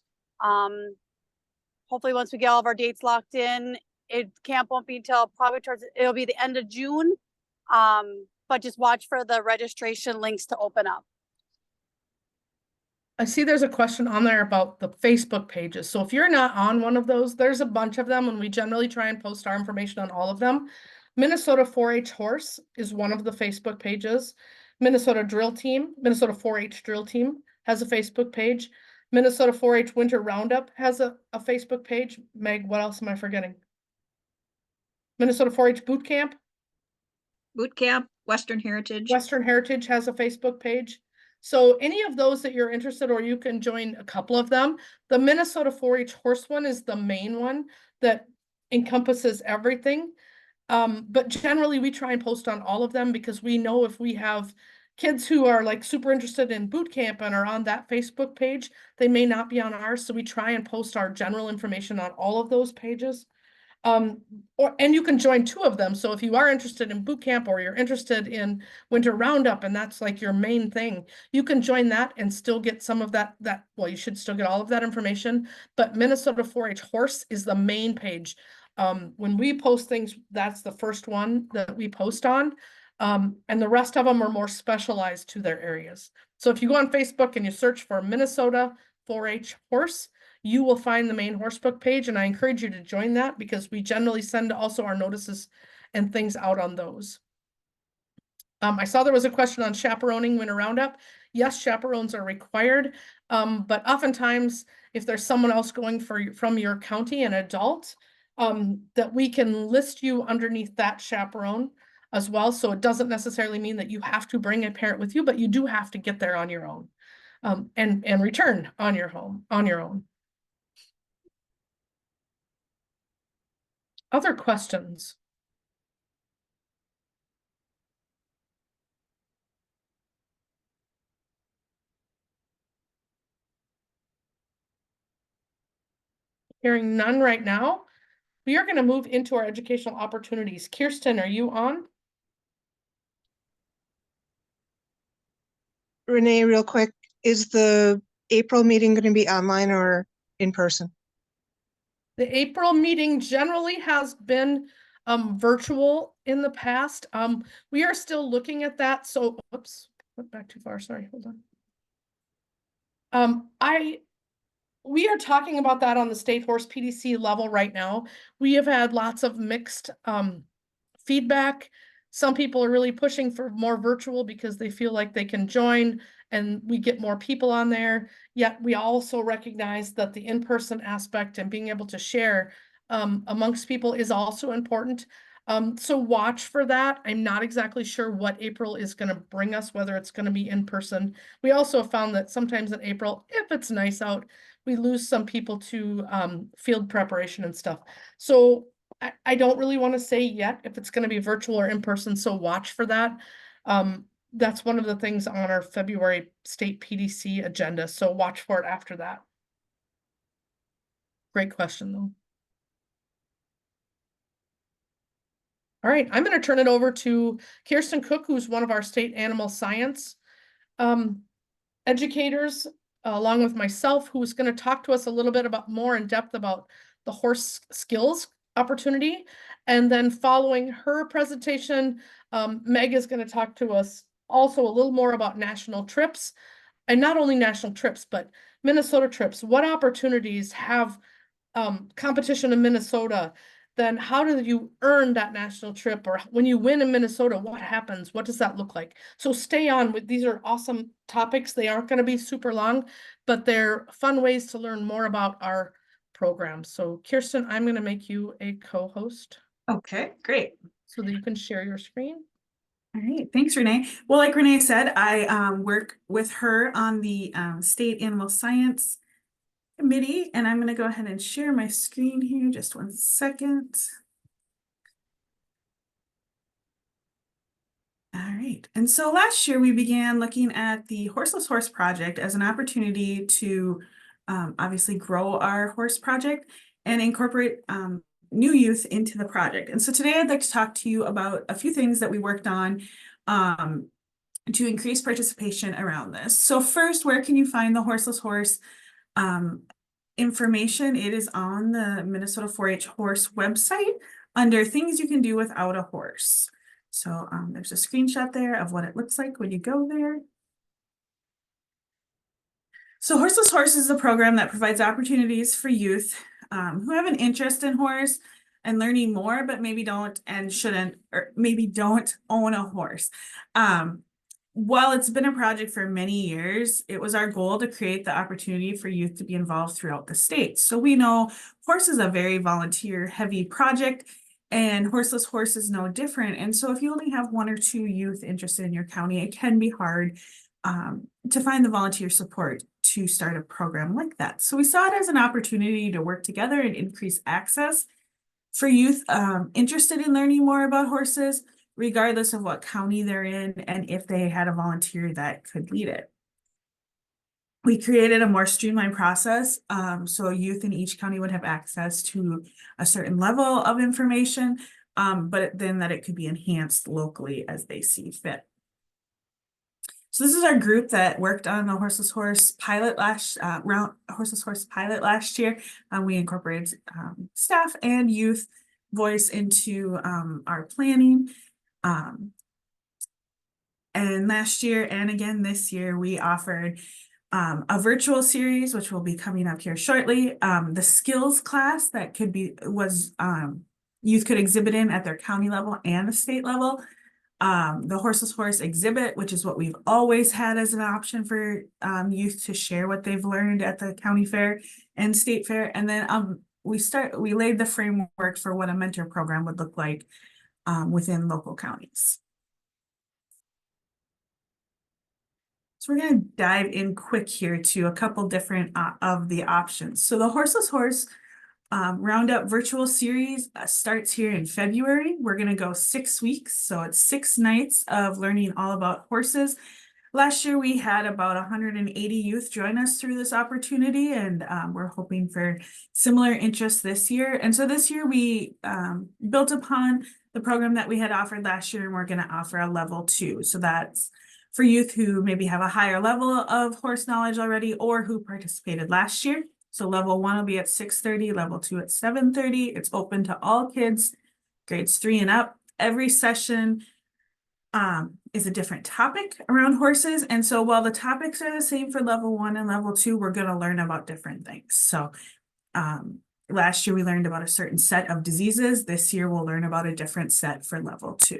Hopefully once we get all of our dates locked in. Camp won't be until probably it'll be the end of June. But just watch for the registration links to open up. I see there's a question on there about the Facebook pages. So if you're not on one of those, there's a bunch of them, and we generally try and post our information on all of them. Minnesota 4-H Horse is one of the Facebook pages. Minnesota Drill Team, Minnesota 4-H Drill Team has a Facebook page. Minnesota 4-H Winter Roundup has a Facebook page. Meg, what else am I forgetting? Minnesota 4-H Boot Camp. Boot Camp, Western Heritage. Western Heritage has a Facebook page. So any of those that you're interested, or you can join a couple of them. The Minnesota 4-H Horse one is the main one that encompasses everything. But generally we try and post on all of them, because we know if we have kids who are like super interested in boot camp and are on that Facebook page, they may not be on ours. So we try and post our general information on all of those pages. And you can join two of them. So if you are interested in boot camp, or you're interested in Winter Roundup, and that's like your main thing, you can join that and still get some of that, well, you should still get all of that information. But Minnesota 4-H Horse is the main page. When we post things, that's the first one that we post on. And the rest of them are more specialized to their areas. So if you go on Facebook and you search for Minnesota 4-H Horse, you will find the main Horsebook page, and I encourage you to join that, because we generally send also our notices and things out on those. I saw there was a question on chaperoning Winter Roundup. Yes, chaperones are required, but oftentimes if there's someone else going from your county, an adult, that we can list you underneath that chaperone as well. So it doesn't necessarily mean that you have to bring a parent with you, but you do have to get there on your own, and return on your own. Other questions? Hearing none right now, we are going to move into our educational opportunities. Kirsten, are you on? Renee, real quick, is the April meeting going to be online or in person? The April meeting generally has been virtual in the past. We are still looking at that. So, whoops, went back too far. Sorry, hold on. We are talking about that on the state horse PDC level right now. We have had lots of mixed feedback. Some people are really pushing for more virtual because they feel like they can join and we get more people on there. Yet we also recognize that the in-person aspect and being able to share amongst people is also important. So watch for that. I'm not exactly sure what April is going to bring us, whether it's going to be in person. We also found that sometimes in April, if it's nice out, we lose some people to field preparation and stuff. So I don't really want to say yet if it's going to be virtual or in person, so watch for that. That's one of the things on our February state PDC agenda, so watch for it after that. Great question, though. All right, I'm going to turn it over to Kirsten Cook, who's one of our state animal science educators, along with myself, who's going to talk to us a little bit about more in depth about the horse skills opportunity. And then following her presentation, Meg is going to talk to us also a little more about national trips, and not only national trips, but Minnesota trips. What opportunities have competition in Minnesota? Then how do you earn that national trip? Or when you win in Minnesota, what happens? What does that look like? So stay on with, these are awesome topics. They aren't going to be super long, but they're fun ways to learn more about our program. So Kirsten, I'm going to make you a co-host Okay, great. so that you can share your screen. All right, thanks, Renee. Well, like Renee said, I work with her on the State Animal Science Committee, and I'm going to go ahead and share my screen here. Just one second. All right, and so last year we began looking at the Horseless Horse Project as an opportunity to obviously grow our horse project and incorporate new youth into the project. And so today I'd like to talk to you about a few things that we worked on to increase participation around this. So first, where can you find the Horseless Horse information? It is on the Minnesota 4-H Horse website under things you can do without a horse. So there's a screenshot there of what it looks like when you go there. So Horseless Horse is a program that provides opportunities for youth who have an interest in horse and learning more, but maybe don't and shouldn't, or maybe don't own a horse. While it's been a project for many years, it was our goal to create the opportunity for youth to be involved throughout the state. So we know horse is a very volunteer heavy project, and Horseless Horse is no different. And so if you only have 1 or 2 youth interested in your county, it can be hard to find the volunteer support to start a program like that. So we saw it as an opportunity to work together and increase access for youth interested in learning more about horses, regardless of what county they're in and if they had a volunteer that could lead it. We created a more streamlined process so youth in each county would have access to a certain level of information, but then that it could be enhanced locally as they see fit. So this is our group that worked on the Horseless Horse pilot Horseless Horse pilot last year. We incorporated staff and youth voice into our planning. And last year and again this year, we offered a virtual series, which will be coming up here shortly. The skills class that youth could exhibit in at their county level and the state level. The Horseless Horse exhibit, which is what we've always had as an option for youth to share what they've learned at the county fair and state fair. And then we laid the framework for what a mentor program would look like within local counties. So we're going to dive in quick here to a couple different of the options. So the Horseless Horse Roundup virtual series starts here in February. We're going to go 6 weeks. So it's 6 nights of learning all about horses. Last year, we had about 180 youth join us through this opportunity, and we're hoping for similar interest this year. And so this year, we built upon the program that we had offered last year, and we're going to offer a level 2. So that's for youth who maybe have a higher level of horse knowledge already or who participated last year. So level 1 will be at 6:30, level 2 at 7:30. It's open to all kids, grades 3 and up. Every session is a different topic around horses. And so while the topics are the same for level 1 and level 2, we're going to learn about different things. So last year we learned about a certain set of diseases. This year we'll learn about a different set for level 2.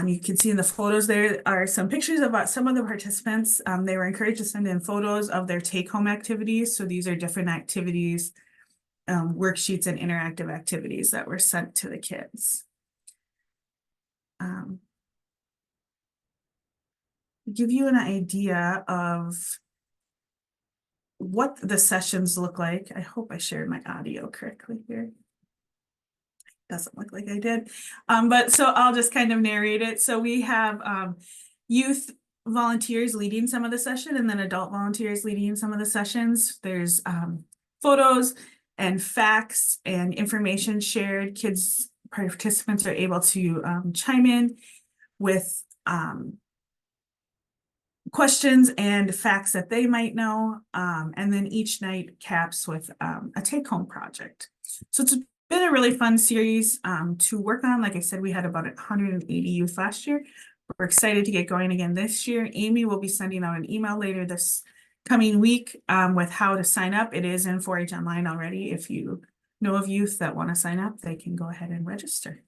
You can see in the photos there are some pictures about some of the participants. They were encouraged to send in photos of their take-home activities. So these are different activities worksheets and interactive activities that were sent to the kids. Give you an idea of what the sessions look like. I hope I shared my audio correctly here. Doesn't look like I did. But so I'll just kind of narrate it. So we have youth volunteers leading some of the session and then adult volunteers leading some of the sessions. There's photos and facts and information shared. Kids, participants are able to chime in with questions and facts that they might know. And then each night caps with a take-home project. So it's been a really fun series to work on. Like I said, we had about 180 youth last year. We're excited to get going again this year. Amy will be sending out an email later this coming week with how to sign up. It is in 4-H Online already. If you know of youth that want to sign up, they can go ahead and register.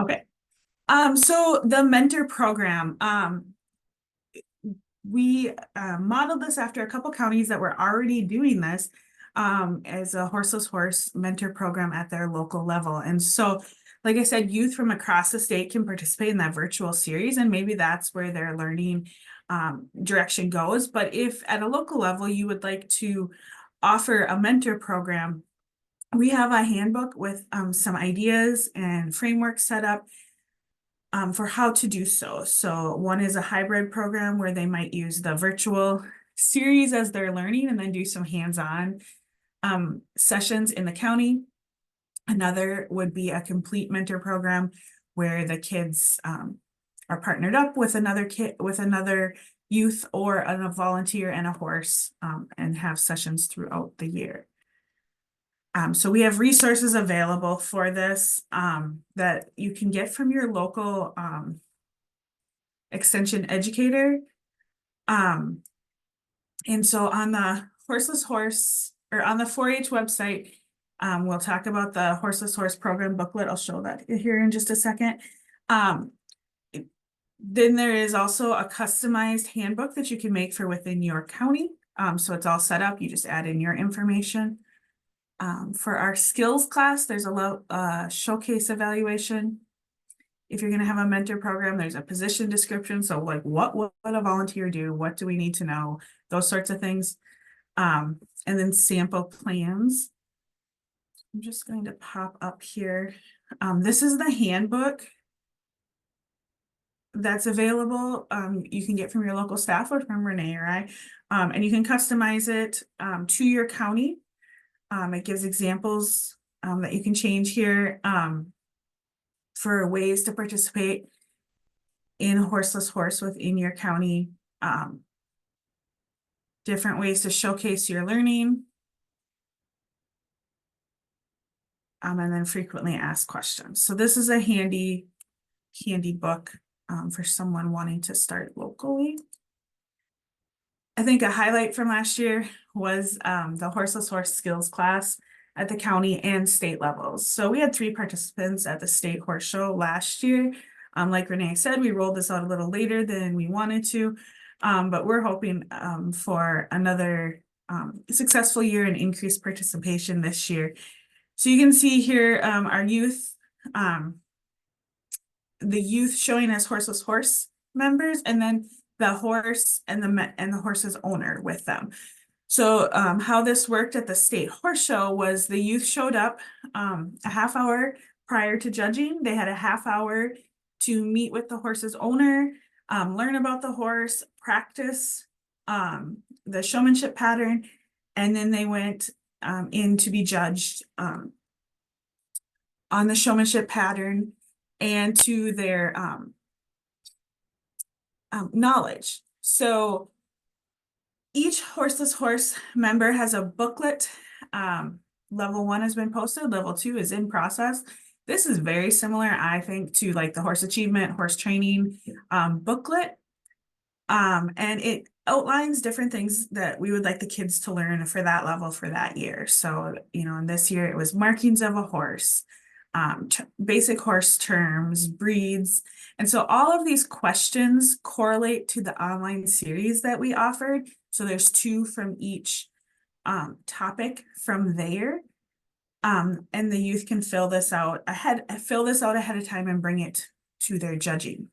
Okay. So the mentor program, we modeled this after a couple counties that were already doing this as a horseless horse mentor program at their local level. And so, like I said, youth from across the state can participate in that virtual series, and maybe that's where their learning direction goes. But if at a local level, you would like to offer a mentor program, we have a handbook with some ideas and frameworks set up for how to do so. So one is a hybrid program where they might use the virtual series as they're learning and then do some hands-on sessions in the county. Another would be a complete mentor program where the kids are partnered up with another youth or a volunteer and a horse and have sessions throughout the year. So we have resources available for this that you can get from your local extension educator. And so on the Horseless Horse, or on the 4-H website, we'll talk about the Horseless Horse program booklet. I'll show that here in just a second. Then there is also a customized handbook that you can make for within your county. So it's all set up. You just add in your information. For our skills class, there's a showcase evaluation. If you're going to have a mentor program, there's a position description. So like, what would a volunteer do? What do we need to know? Those sorts of things. And then sample plans. I'm just going to pop up here. This is the handbook that's available. You can get from your local staff or from Renee or I. And you can customize it to your county. It gives examples that you can change here for ways to participate in Horseless Horse within your county. Different ways to showcase your learning. And then frequently asked questions. So this is a handy book for someone wanting to start locally. I think a highlight from last year was the Horseless Horse skills class at the county and state levels. So we had 3 participants at the state horse show last year. Like Renee said, we rolled this out a little later than we wanted to, but we're hoping for another successful year and increased participation this year. So you can see here our youth, the youth showing as Horseless Horse members, and then the horse and the horse's owner with them. So how this worked at the state horse show was the youth showed up a half hour prior to judging. They had a half hour to meet with the horse's owner, learn about the horse, practice the showmanship pattern, and then they went in to be judged on the showmanship pattern and to their knowledge. So each Horseless Horse member has a booklet. Level 1 has been posted, level 2 is in process. This is very similar, I think, to like the horse achievement, horse training booklet. And it outlines different things that we would like the kids to learn for that level for that year. So, you know, in this year it was markings of a horse, basic horse terms, breeds. And so all of these questions correlate to the online series that we offered. So there's 2 from each topic from there. And the youth can fill this out ahead of time and bring it to their judging.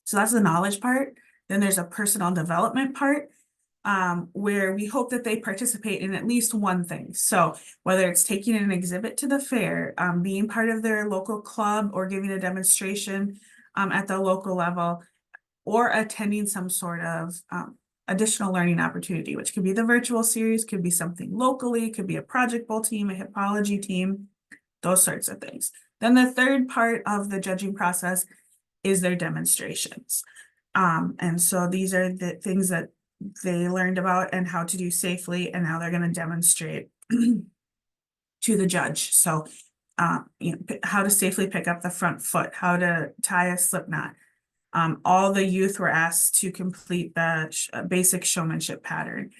So that's the knowledge part. Then there's a personal development part, where we hope that they participate in at least one thing. So whether it's taking an exhibit to the fair, being part of their local club, or giving a demonstration at the local level, or attending some sort of additional learning opportunity, which could be the virtual series, could be something locally, could be a project bowl team, a hippology team, those sorts of things. Then the third part of the judging process is their demonstrations. And so these are the things that they learned about and how to do safely, and now they're going to demonstrate to the judge. So, how to safely pick up the front foot, how to tie a slip knot. All the youth were asked to complete the basic showmanship pattern,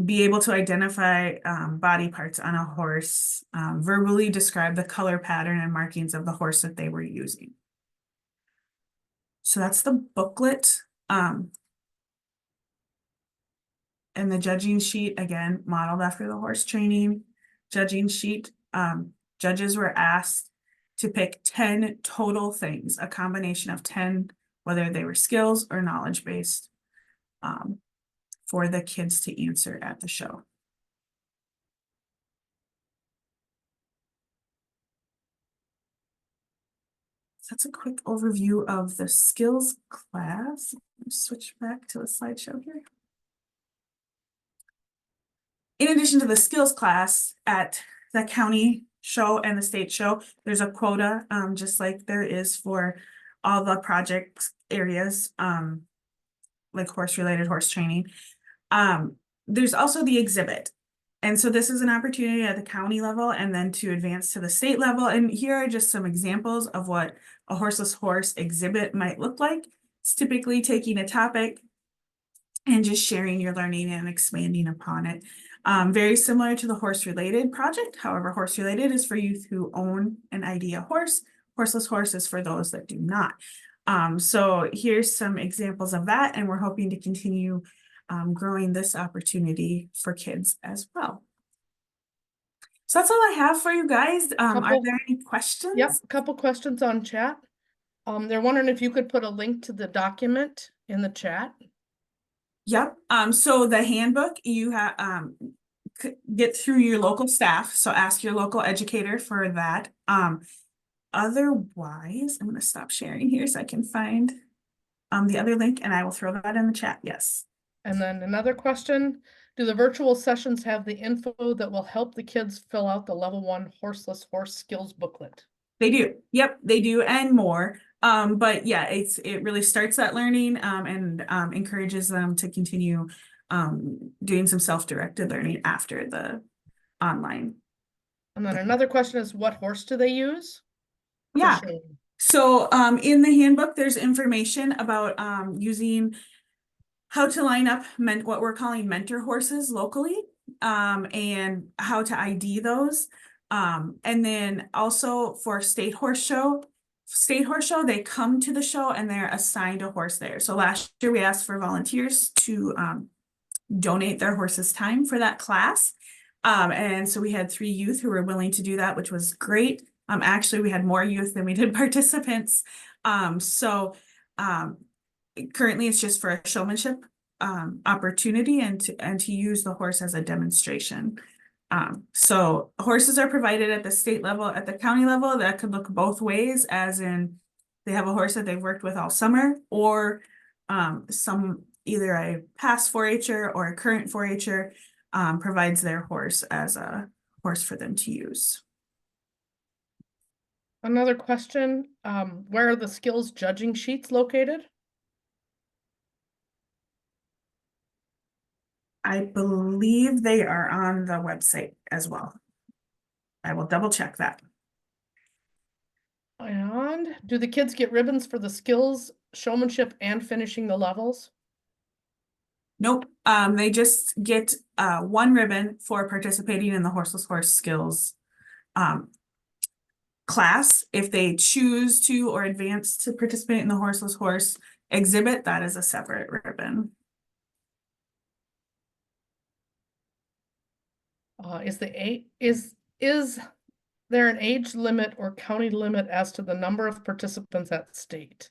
be able to identify body parts on a horse, verbally describe the color pattern and markings of the horse that they were using. So that's the booklet. And the judging sheet, again, modeled after the horse training judging sheet. Judges were asked to pick 10 total things, a combination of 10, whether they were skills or knowledge-based, for the kids to answer at the show. So that's a quick overview of the skills class. Switch back to the slideshow here. In addition to the skills class at the county show and the state show, there's a quota, just like there is for all the project areas, like horse-related horse training. There's also the exhibit. And so this is an opportunity at the county level and then to advance to the state level. And here are just some examples of what a horseless horse exhibit might look like. It's typically taking a topic and just sharing your learning and expanding upon it. Very similar to the horse-related project. However, horse-related is for youth who own an idea horse. Horseless horse is for those that do not. So here's some examples of that, and we're hoping to continue growing this opportunity for kids as well. So that's all I have for you guys. Are there any questions? Yep, a couple questions on chat. They're wondering if you could put a link to the document in the chat. Yep. So the handbook you have get through your local staff. So ask your local educator for that. Otherwise, I'm going to stop sharing here so I can find the other link, and I will throw that in the chat. Yes. And then another question, do the virtual sessions have the info that will help the kids fill out the level 1 horseless horse skills booklet? They do. Yep, they do, and more. But yeah, it really starts that learning and encourages them to continue doing some self-directed learning after the online. And then another question is, what horse do they use? Yeah. So in the handbook, there's information about using how to line up what we're calling mentor horses locally, and how to ID those. And then also for State Horse Show, they come to the show and they're assigned a horse there. So last year we asked for volunteers to donate their horse's time for that class. And so we had 3 youth who were willing to do that, which was great. Actually, we had more youth than we did participants. Currently it's just for a showmanship opportunity and to use the horse as a demonstration. So horses are provided at the state level, at the county level. That could look both ways, as in they have a horse that they've worked with all summer, or either a past 4-H'er or a current 4-H'er provides their horse as a horse for them to use. Another question, where are the skills judging sheets located? I believe they are on the website as well. I will double check that. And do the kids get ribbons for the skills, showmanship, and finishing the levels? Nope. They just get 1 ribbon for participating in the horseless horse skills class, if they choose to or advance to participate in the horseless horse exhibit, that is a separate ribbon. Is there an age limit or county limit as to the number of participants at state?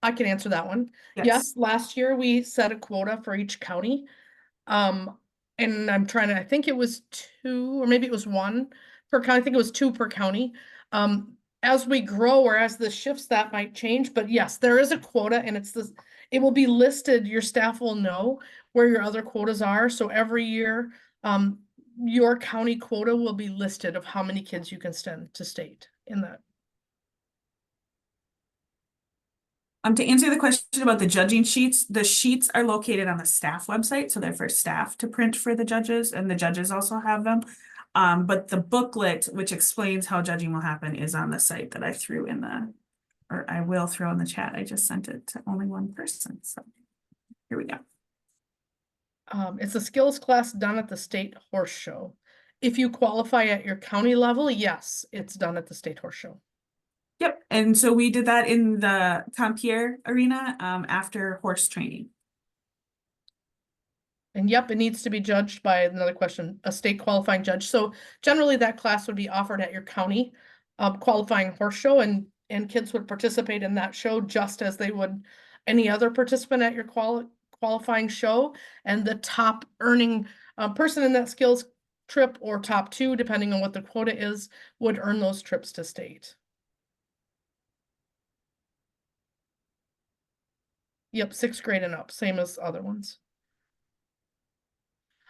I can answer that one. Yes, last year we set a quota for each county. And I think it was 2 or maybe it was 1 per county. I think it was 2 per county. As we grow or as this shifts, that might change, but yes, there is a quota and it will be listed. Your staff will know where your other quotas are. So every year, your county quota will be listed of how many kids you can send to state in that. To answer the question about the judging sheets, the sheets are located on the staff website, so they're for staff to print for the judges, and the judges also have them. But the booklet, which explains how judging will happen, is on the site that I threw in or I will throw in the chat. I just sent it to only one person, so here we go. It's a skills class done at the state horse show. If you qualify at your county level, yes, it's done at the state horse show. Yep, and so we did that in the Compiere arena after horse training. And yep, it needs to be judged by another question, a state qualifying judge. So generally that class would be offered at your county qualifying horse show, and kids would participate in that show just as they would any other participant at your qualifying show. And the top earning person in that skills trip, or top 2, depending on what the quota is, would earn those trips to state. Yep, 6th grade and up, same as other ones.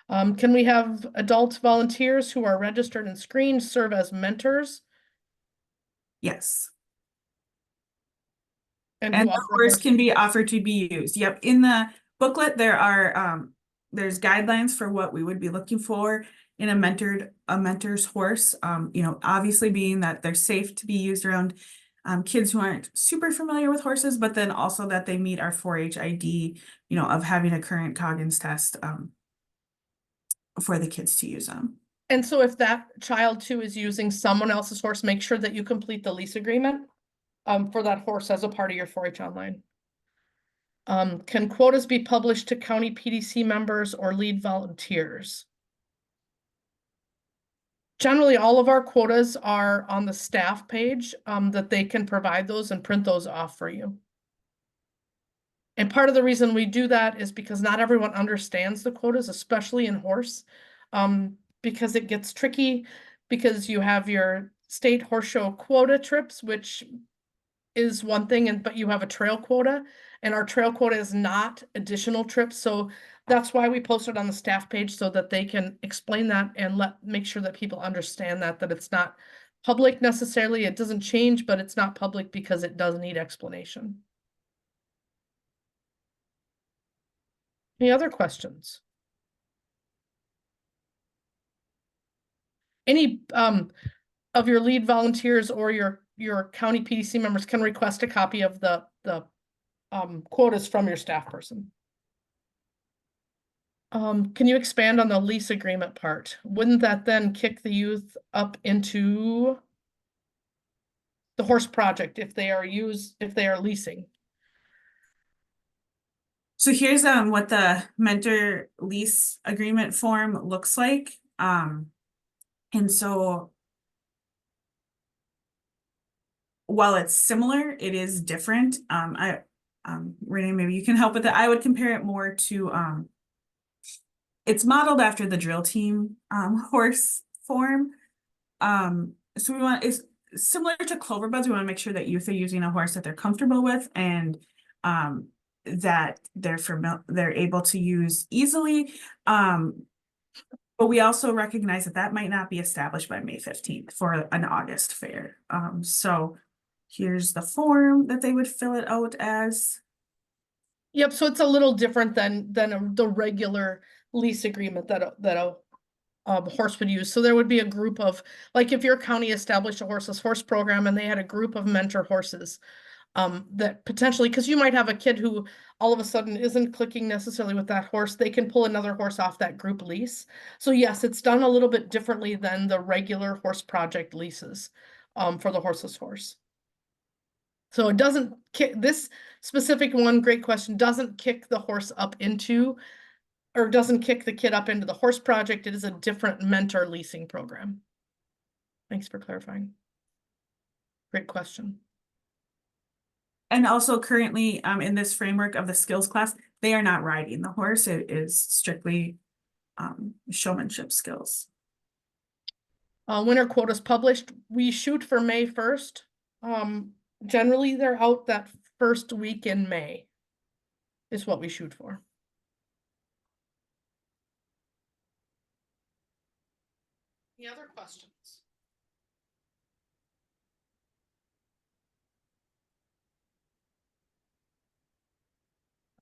Can we have adult volunteers who are registered and screened serve as mentors? Yes. And the horse can be offered to be used. Yep, in the booklet there are there's guidelines for what we would be looking for in a mentor's horse. You know, obviously being that they're safe to be used around kids who aren't super familiar with horses, but then also that they meet our 4-H ID, you know, of having a current Coggins test for the kids to use them. And so if that child too is using someone else's horse, make sure that you complete the lease agreement for that horse as a part of your 4-H online. Can quotas be published to county PDC members or lead volunteers? Generally, all of our quotas are on the staff page that they can provide those and print those off for you. And part of the reason we do that is because not everyone understands the quotas, especially in horse, because it gets tricky because you have your state horse show quota trips, which is one thing, but you have a trail quota, and our trail quota is not additional trips. So that's why we post it on the staff page, so that they can explain that and make sure that people understand that it's not public necessarily. It doesn't change, but it's not public because it does need explanation. Any other questions? Any of your lead volunteers or your county PDC members can request a copy of the quotas from your staff person. Can you expand on the lease agreement part? Wouldn't that then kick the youth up into the horse project if they are leasing? So here's what the mentor lease agreement form looks like. And so while it's similar, it is different. Renee, maybe you can help with it. I would compare it more to it's modeled after the drill team horse form. So it's similar to Clover Buds. We want to make sure that youth are using a horse that they're comfortable with and that they're able to use easily. But we also recognize that might not be established by May 15th for an August fair. So here's the form that they would fill it out as. Yep, so it's a little different than the regular lease agreement that a horse would use. So there would be a group of, like if your county established a horseless horse program and they had a group of mentor horses, that potentially, because you might have a kid who all of a sudden isn't clicking necessarily with that horse, they can pull another horse off that group lease. So yes, it's done a little bit differently than the regular horse project leases for the horseless horse. So it doesn't kick, this specific one, great question, doesn't kick the horse up into, or doesn't kick the kid up into the horse project. It is a different mentor leasing program. Thanks for clarifying. Great question. And also currently, in this framework of the skills class, they are not riding the horse. It is strictly, showmanship skills. Winter quotas published. We shoot for May 1st. Generally they're out that first week in May is what we shoot for. Any other questions?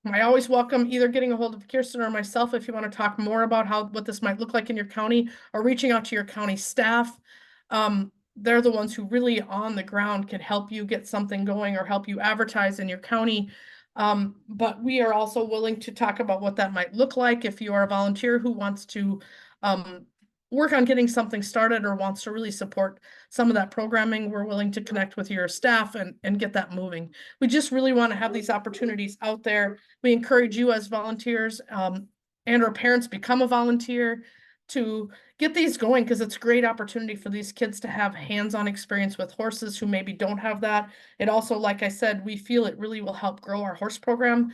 I always welcome either getting a hold of Kirsten or myself if you want to talk more about what this might look like in your county, or reaching out to your county staff. They're the ones who really on the ground can help you get something going or help you advertise in your county. But we are also willing to talk about what that might look like if you are a volunteer who wants to work on getting something started or wants to really support some of that programming. We're willing to connect with your staff and get that moving. We just really want to have these opportunities out there. We encourage you as volunteers and our parents become a volunteer to get these going, because it's a great opportunity for these kids to have hands-on experience with horses who maybe don't have that. It also, like I said, we feel it really will help grow our horse program.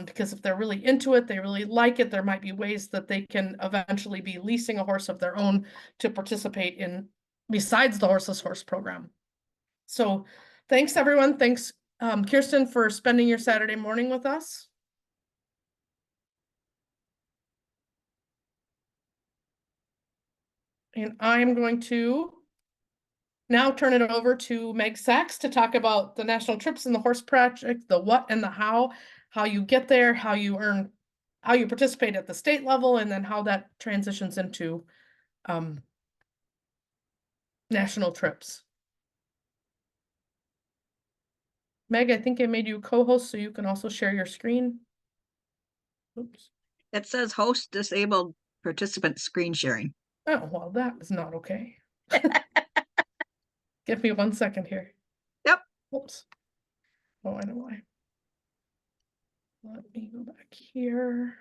Because if they're really into it, they really like it, there might be ways that they can eventually be leasing a horse of their own to participate in besides the horseless horse program. So thanks everyone. Thanks Kirsten for spending your Saturday morning with us. And I'm going to now turn it over to Meg Sachs to talk about the national trips and the horse project, the what and the how you get there, how you participate at the state level, and then how that transitions into national trips. Meg, I think I made you co-host so you can also share your screen. Oops. It says host disabled participant screen sharing. Oh, well, that is not okay. Give me 1 second here. Yep. Oops. Oh, I know why. Let me go back here.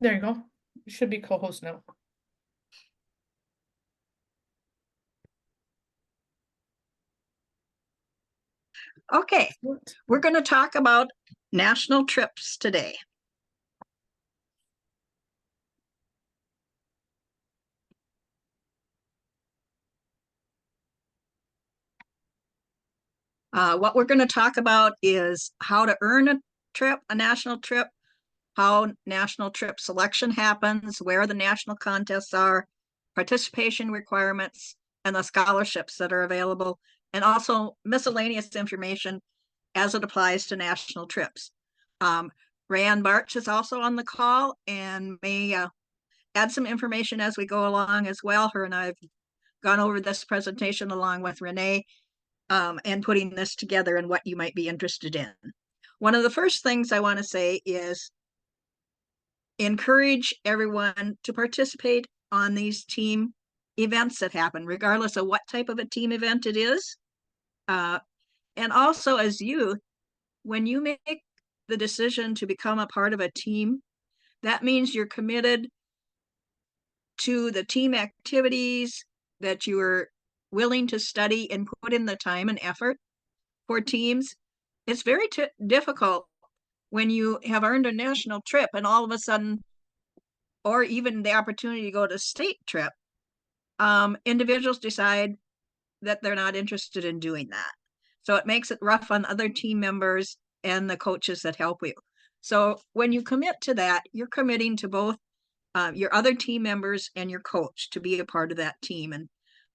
There you go. You should be co-host now. Okay, we're going to talk about national trips today. What we're going to talk about is how to earn a trip, a national trip, how national trip selection happens, where the national contests are, participation requirements, and the scholarships that are available, and also miscellaneous information as it applies to national trips. Rayanne Bartsch is also on the call and may add some information as we go along as well. Her and I have gone over this presentation along with Renee and putting this together and what you might be interested in. One of the first things I want to say is encourage everyone to participate on these team events that happen, regardless of what type of a team event it is. And also as youth, when you make the decision to become a part of a team, that means you're committed to the team activities, that you are willing to study and put in the time and effort for teams. It's very difficult when you have earned a national trip and all of a sudden, or even the opportunity to go to a state trip, individuals decide that they're not interested in doing that. So it makes it rough on other team members and the coaches that help you. So when you commit to that, you're committing to both your other team members and your coach to be a part of that team and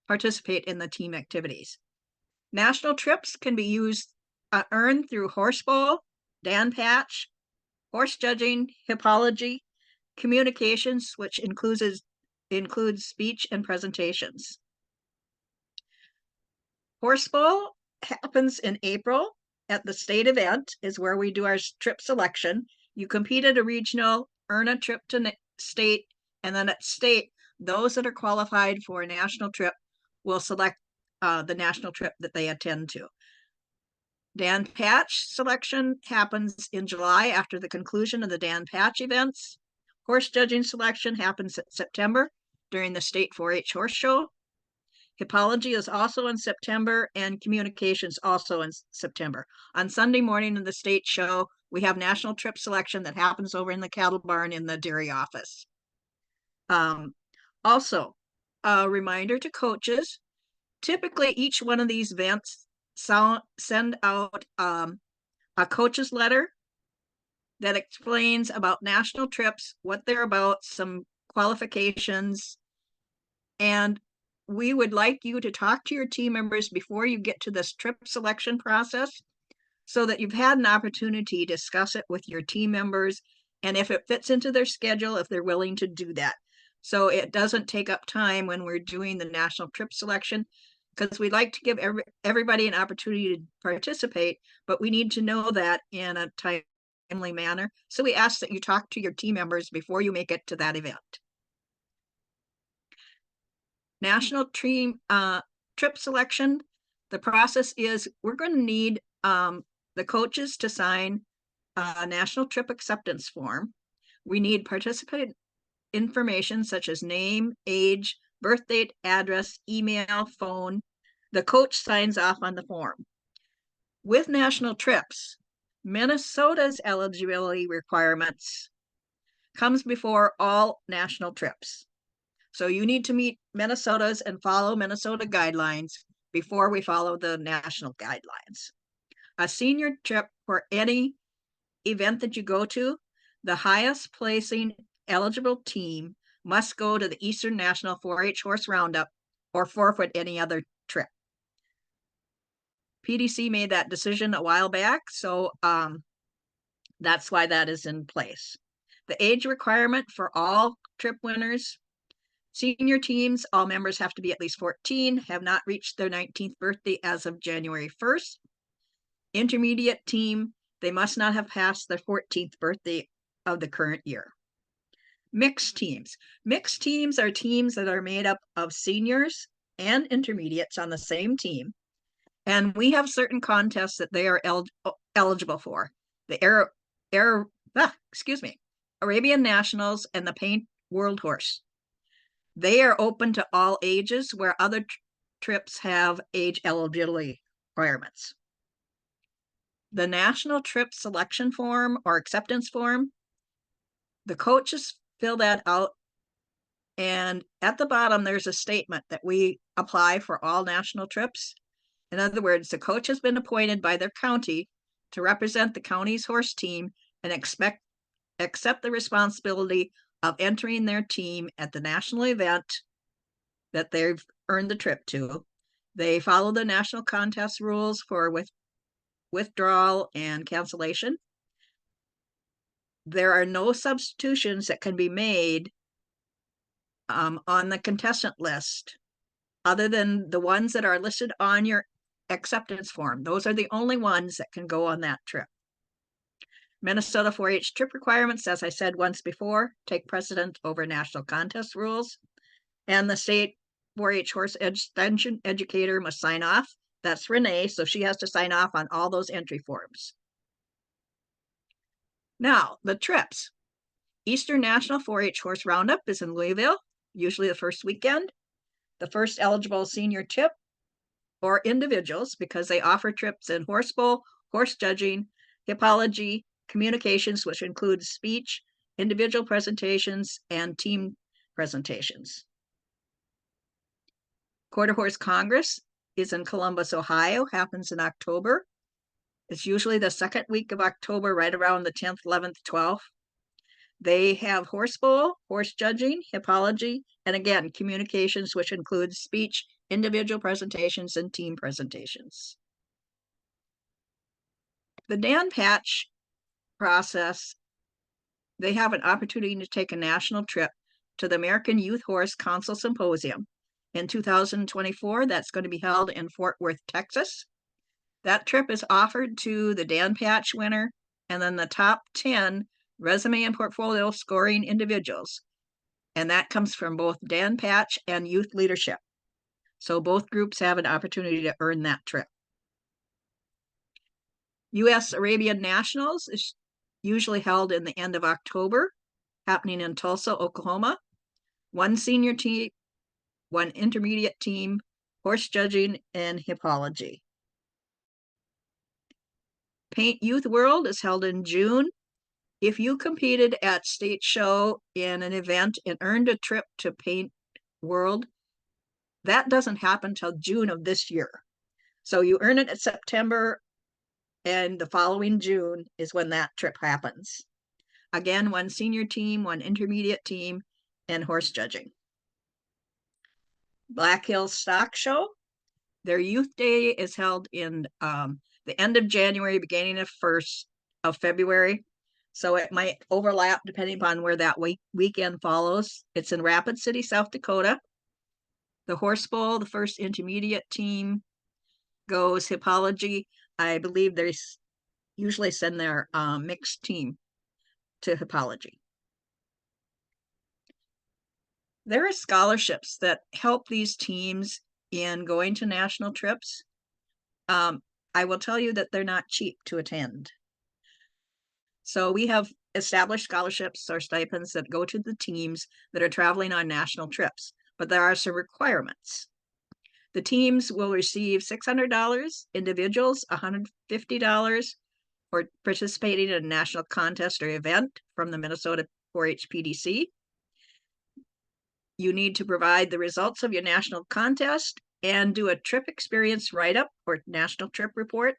participate in the team activities. National trips can be earned through Horse Bowl, Dan Patch, horse judging, hippology, communications, which includes speech and presentations. Horse Bowl happens in April at the state event, is where we do our trip selection. You compete at a regional, earn a trip to state, and then at state, those that are qualified for a national trip will select the national trip that they attend to. Dan Patch selection happens in July after the conclusion of the Dan Patch events. Horse judging selection happens in September during the state 4-H horse show. Hippology is also in September, and communications also in September. On Sunday morning in the state show, we have national trip selection that happens over in the cattle barn in the dairy office. Also, a reminder to coaches, typically each one of these events send out a coach's letter that explains about national trips, what they're about, some qualifications, and we would like you to talk to your team members before you get to this trip selection process so that you've had an opportunity to discuss it with your team members, and if it fits into their schedule, if they're willing to do that. So it doesn't take up time when we're doing the national trip selection, because we'd like to give everybody an opportunity to participate, but we need to know that in a timely manner. So we ask that you talk to your team members before you make it to that event. National trip selection, the process is we're going to need the coaches to sign a national trip acceptance form. We need participant information such as name, age, birth date, address, email, phone. The coach signs off on the form. With national trips, Minnesota's eligibility requirements comes before all national trips. So you need to meet Minnesota's and follow Minnesota guidelines before we follow the national guidelines. A senior trip for any event that you go to, the highest placing eligible team must go to the Eastern National 4-H Horse Roundup or forfeit any other trip. PDC made that decision a while back, so that's why that is in place. The age requirement for all trip winners, senior teams, all members have to be at least 14, have not reached their 19th birthday as of January 1st. Intermediate team, they must not have passed their 14th birthday of the current year. Mixed teams. Mixed teams are teams that are made up of seniors and intermediates on the same team. And we have certain contests that they are eligible for. The Arabian Nationals and the Paint World Horse. They are open to all ages, where other trips have age eligibility requirements. The national trip selection form or acceptance form, the coaches fill that out, and at the bottom there's a statement that we apply for all national trips. In other words, the coach has been appointed by their county to represent the county's horse team and accept the responsibility of entering their team at the national event that they've earned the trip to. They follow the national contest rules for withdrawal and cancellation. There are no substitutions that can be made on the contestant list other than the ones that are listed on your acceptance form. Those are the only ones that can go on that trip. Minnesota 4-H trip requirements, as I said once before, take precedent over national contest rules. And the state 4-H horse extension educator must sign off. That's Renee, so she has to sign off on all those entry forms. Now, the trips. Eastern National 4-H Horse Roundup is in Louisville, usually the first weekend. The first eligible senior trip or individuals, because they offer trips in Horse Bowl, horse judging, hippology, communications, which includes speech, individual presentations, and team presentations. Quarter Horse Congress is in Columbus, Ohio, happens in October. It's usually the second week of October, right around the 10th, 11th, 12th. They have Horse Bowl, horse judging, hippology, and again, communications, which includes speech, individual presentations, and team presentations. The Dan Patch process, they have an opportunity to take a national trip to the American Youth Horse Council Symposium in 2024. That's going to be held in Fort Worth, Texas. That trip is offered to the Dan Patch winner and then the top 10 resume and portfolio scoring individuals. And that comes from both Dan Patch and Youth Leadership. So both groups have an opportunity to earn that trip. U.S. Arabian Nationals is usually held in the end of October, happening in Tulsa, Oklahoma. 1 senior team, 1 intermediate team, horse judging, and hippology. Paint Youth World is held in June. If you competed at State Show in an event and earned a trip to Paint World, that doesn't happen till June of this year. So you earn it in September, and the following June is when that trip happens. Again, 1 senior team, 1 intermediate team, and horse judging. Black Hills Stock Show, their youth day is held in the end of January, beginning of 1st of February. So it might overlap depending upon where that weekend follows. It's in Rapid City, South Dakota. The Horse Bowl, the first intermediate team goes hippology. I believe they usually send their mixed team to hippology. There are scholarships that help these teams in going to national trips. I will tell you that they're not cheap to attend. So we have established scholarships or stipends that go to the teams that are traveling on national trips, but there are some requirements. The teams will receive $600, individuals $150 for participating in a national contest or event from the Minnesota 4-H PDC. You need to provide the results of your national contest and do a trip experience write-up or national trip report,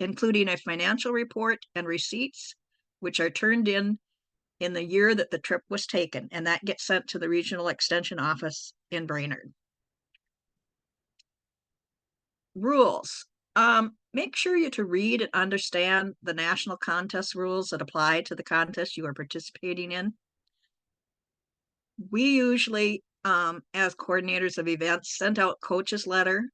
including a financial report and receipts, which are turned in the year that the trip was taken, and that gets sent to the regional extension office in Brainerd. Rules. Make sure you to read and understand the national contest rules that apply to the contest you are participating in. We usually, as coordinators of events, send out coaches letter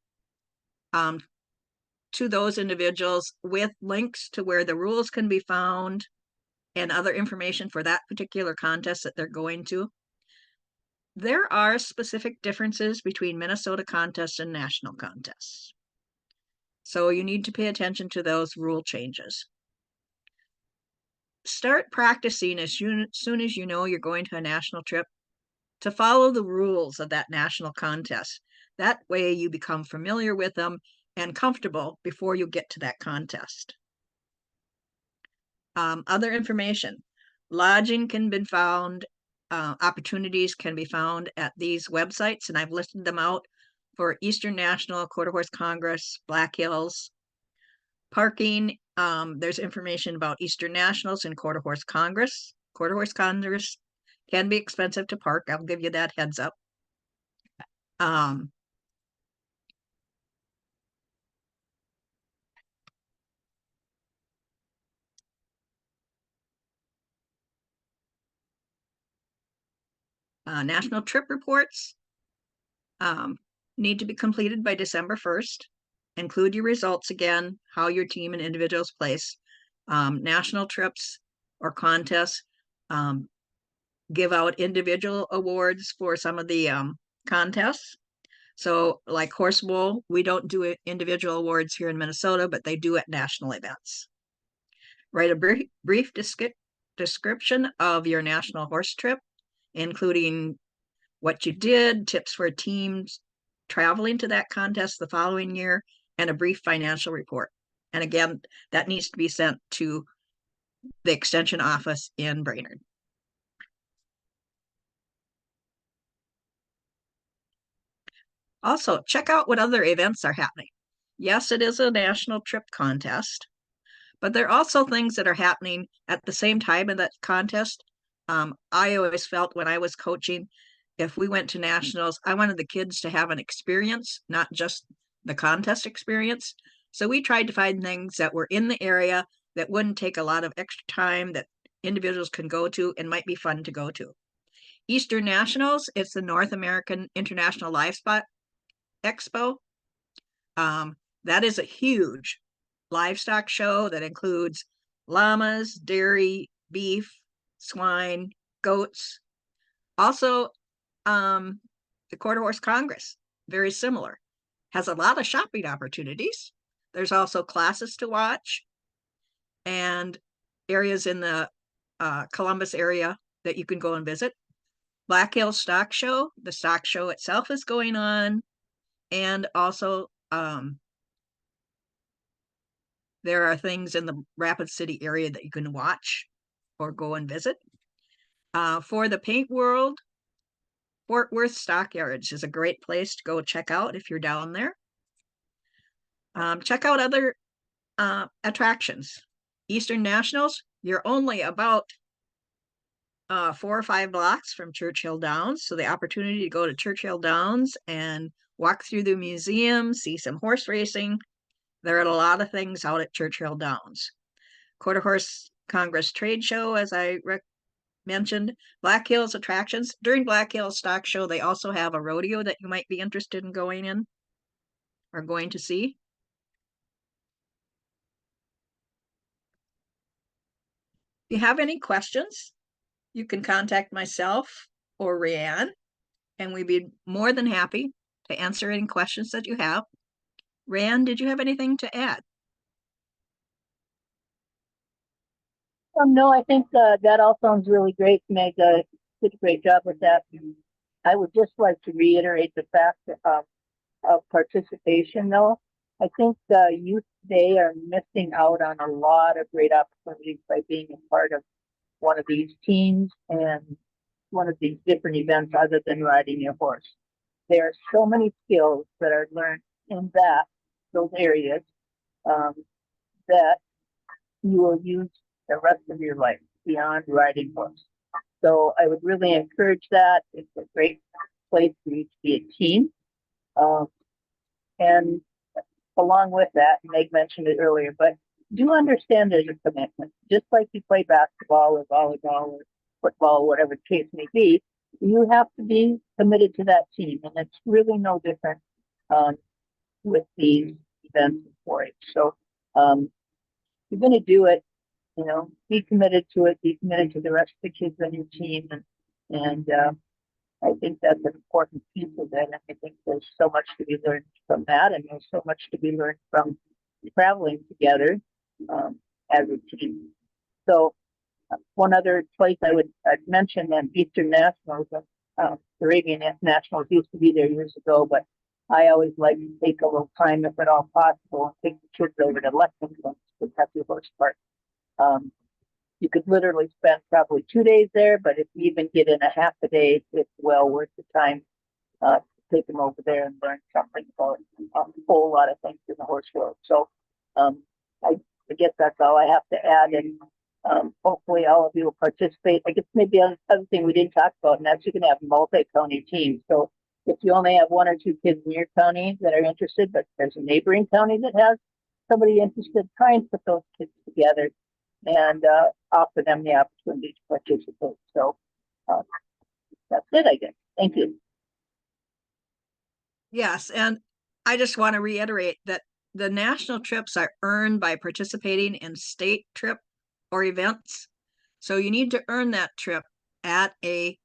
to those individuals with links to where the rules can be found and other information for that particular contest that they're going to. There are specific differences between Minnesota contests and national contests. So you need to pay attention to those rule changes. Start practicing as soon as you know you're going to a national trip to follow the rules of that national contest. That way you become familiar with them and comfortable before you get to that contest. Other information, lodging can be found, opportunities can be found at these websites, and I've listed them out for Eastern National, Quarter Horse Congress, Black Hills. Parking, there's information about Eastern Nationals and Quarter Horse Congress. Quarter Horse Congress can be expensive to park. I'll give you that heads up. National trip reports need to be completed by December 1st. Include your results again, how your team and individuals place. National trips or contests give out individual awards for some of the contests. So like Horse Bowl, we don't do individual awards here in Minnesota, but they do at national events. Write a brief description of your national horse trip, including what you did, tips for teams traveling to that contest the following year, and a brief financial report. And again, that needs to be sent to the extension office in Brainerd. Also, check out what other events are happening. Yes, it is a national trip contest, but there are also things that are happening at the same time in that contest. I always felt when I was coaching, if we went to nationals, I wanted the kids to have an experience, not just the contest experience. So we tried to find things that were in the area that wouldn't take a lot of extra time that individuals can go to and might be fun to go to. Eastern Nationals, it's the North American International Livestock Expo. That is a huge livestock show that includes llamas, dairy, beef, swine, goats. Also, the Quarter Horse Congress, very similar, has a lot of shopping opportunities. There's also classes to watch and areas in the Columbus area that you can go and visit. Black Hills Stock Show, the stock show itself is going on. And also there are things in the Rapid City area that you can watch or go and visit. For the paint world, Fort Worth Stockyards is a great place to go check out if you're down there. Check out other attractions. Eastern Nationals, you're only about 4 or 5 blocks from Churchill Downs. So the opportunity to go to Churchill Downs and walk through the museum, see some horse racing. There are a lot of things out at Churchill Downs. Quarter Horse Congress Trade Show, as I mentioned. Black Hills attractions. During Black Hills Stock Show, they also have a rodeo that you might be interested in going in or going to see. If you have any questions, you can contact myself or Rianne, and we'd be more than happy to answer any questions that you have. Rianne, did you have anything to add? No, I think that all sounds really great. Meg did a great job with that. I would just like to reiterate the fact of participation, though. I think youth today are missing out on a lot of great opportunities by being a part of one of these teams and one of these different events other than riding your horse. There are so many skills that are learned in those areas that you will use the rest of your life beyond riding horse. So I would really encourage that. It's a great place for you to be a team. And along with that, Meg mentioned it earlier, but do understand there's a commitment. Just like you play basketball or volleyball or football, whatever the case may be, you have to be committed to that team. And it's really no different with these events for it. So you're going to do it, be committed to it, be committed to the rest of the kids on your team. And I think that's an important piece of it. I think there's so much to be learned from that, and there's so much to be learned from traveling together as a team. So one other place I'd mention that Eastern Nationals, Arabian Nationals used to be there years ago, but I always like to take a little time, if at all possible, and take the kids over to Lexington, the Kentucky Horse Park. You could literally spend probably 2 days there, but if you even get in a half a day, it's well worth the time to take them over there and learn something about a whole lot of things in the horse world. So I guess that's all I have to add, and hopefully all of you will participate. I guess maybe another thing we didn't talk about, and that's you're going to have multi-county teams. So if you only have 1 or 2 kids in your county that are interested, but there's a neighboring county that has somebody interested, try and put those kids together and offer them the opportunity to participate. So that's it, I guess. Thank you. Yes, and I just want to reiterate that the national trips are earned by participating in state trip or events. So you need to earn that trip at a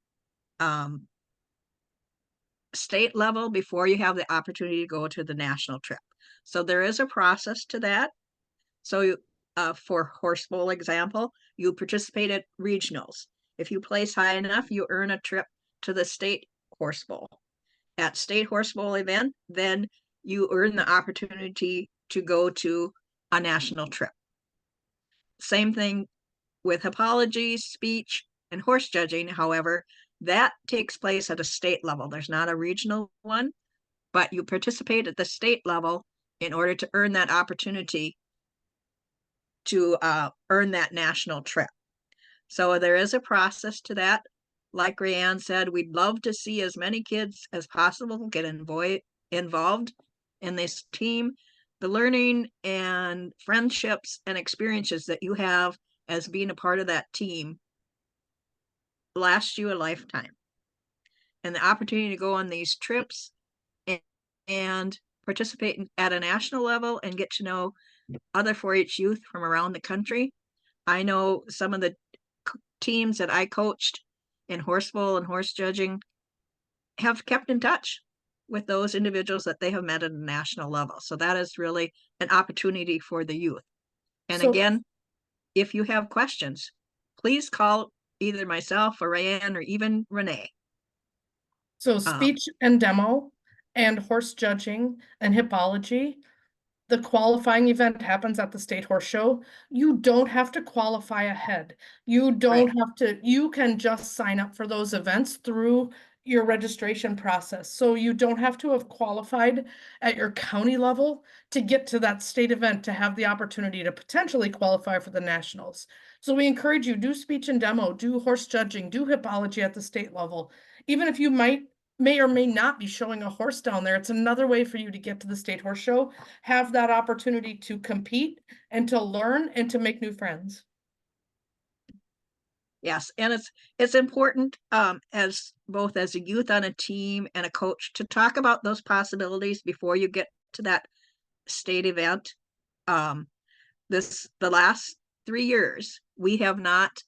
state level before you have the opportunity to go to the national trip. So there is a process to that. So for Horse Bowl example, you participate at regionals. If you place high enough, you earn a trip to the state Horse Bowl. At state Horse Bowl event, then you earn the opportunity to go to a national trip. Same thing with hippology, speech, and horse judging. However, that takes place at a state level. There's not a regional one, but you participate at the state level in order to earn that opportunity to earn that national trip. So there is a process to that. Like Rianne said, we'd love to see as many kids as possible get involved in this team, the learning and friendships and experiences that you have as being a part of that team last you a lifetime. And the opportunity to go on these trips and participate at a national level and get to know other 4-H youth from around the country. I know some of the teams that I coached in horseful and horse judging have kept in touch with those individuals that they have met at a national level. So that is really an opportunity for the youth. And So- again, if you have questions, please call either myself or Rayanne or even Renee. So speech and demo and horse judging and hippology, the qualifying event happens at the State Horse Show. You don't have to qualify ahead. You don't have to, you can just sign up for those events through your registration process. So you don't have to have qualified at your county level to get to that state event to have the opportunity to potentially qualify for the nationals. So we encourage you, do speech and demo, do horse judging, do hippology at the state level. Even if you may or may not be showing a horse down there, it's another way for you to get to the State Horse Show, have that opportunity to compete and to learn and to make new friends. Yes, and it's important as both as a youth on a team and a coach to talk about those possibilities before you get to that state event. The last 3 years, we have not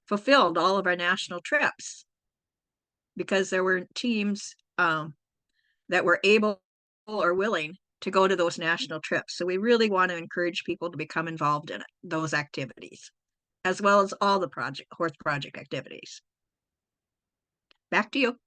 fulfilled all of our national trips because there were teams that were able or willing to go to those national trips. So we really want to encourage people to become involved in those activities, as well as all the horse project activities. Back to you.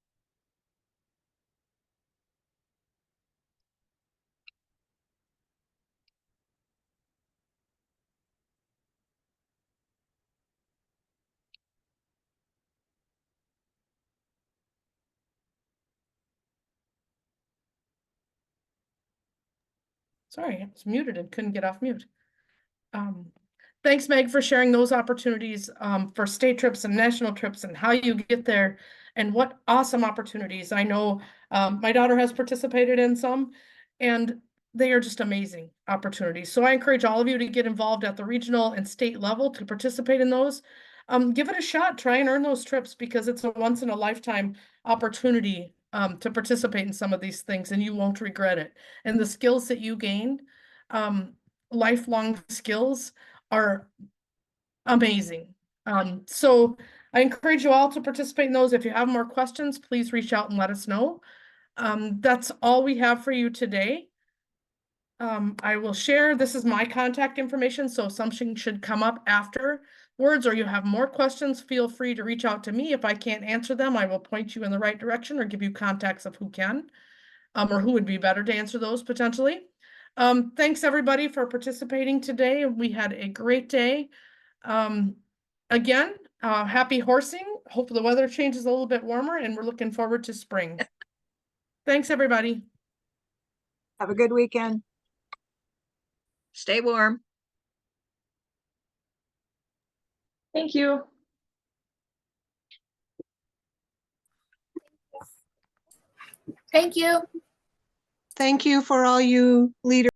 Sorry, I was muted and couldn't get off mute. Thanks, Meg, for sharing those opportunities for state trips and national trips and how you get there and what awesome opportunities. I know my daughter has participated in some and they are just amazing opportunities. So I encourage all of you to get involved at the regional and state level to participate in those. Give it a shot, try and earn those trips because it's a once in a lifetime opportunity to participate in some of these things and you won't regret it. And the skills that you gain, lifelong skills, are amazing. So I encourage you all to participate in those. If you have more questions, please reach out and let us know. That's all we have for you today. I will share, this is my contact information, so something should come up afterwards or you have more questions, feel free to reach out to me. If I can't answer them, I will point you in the right direction or give you contacts of who can, or who would be better to answer those potentially. Thanks everybody for participating today. We had a great day. Again, happy horsing. Hope the weather changes a little bit warmer and we're looking forward to spring. Thanks, everybody. Have a good weekend. Stay warm. Thank you. Thank you. Thank you for all you leaders.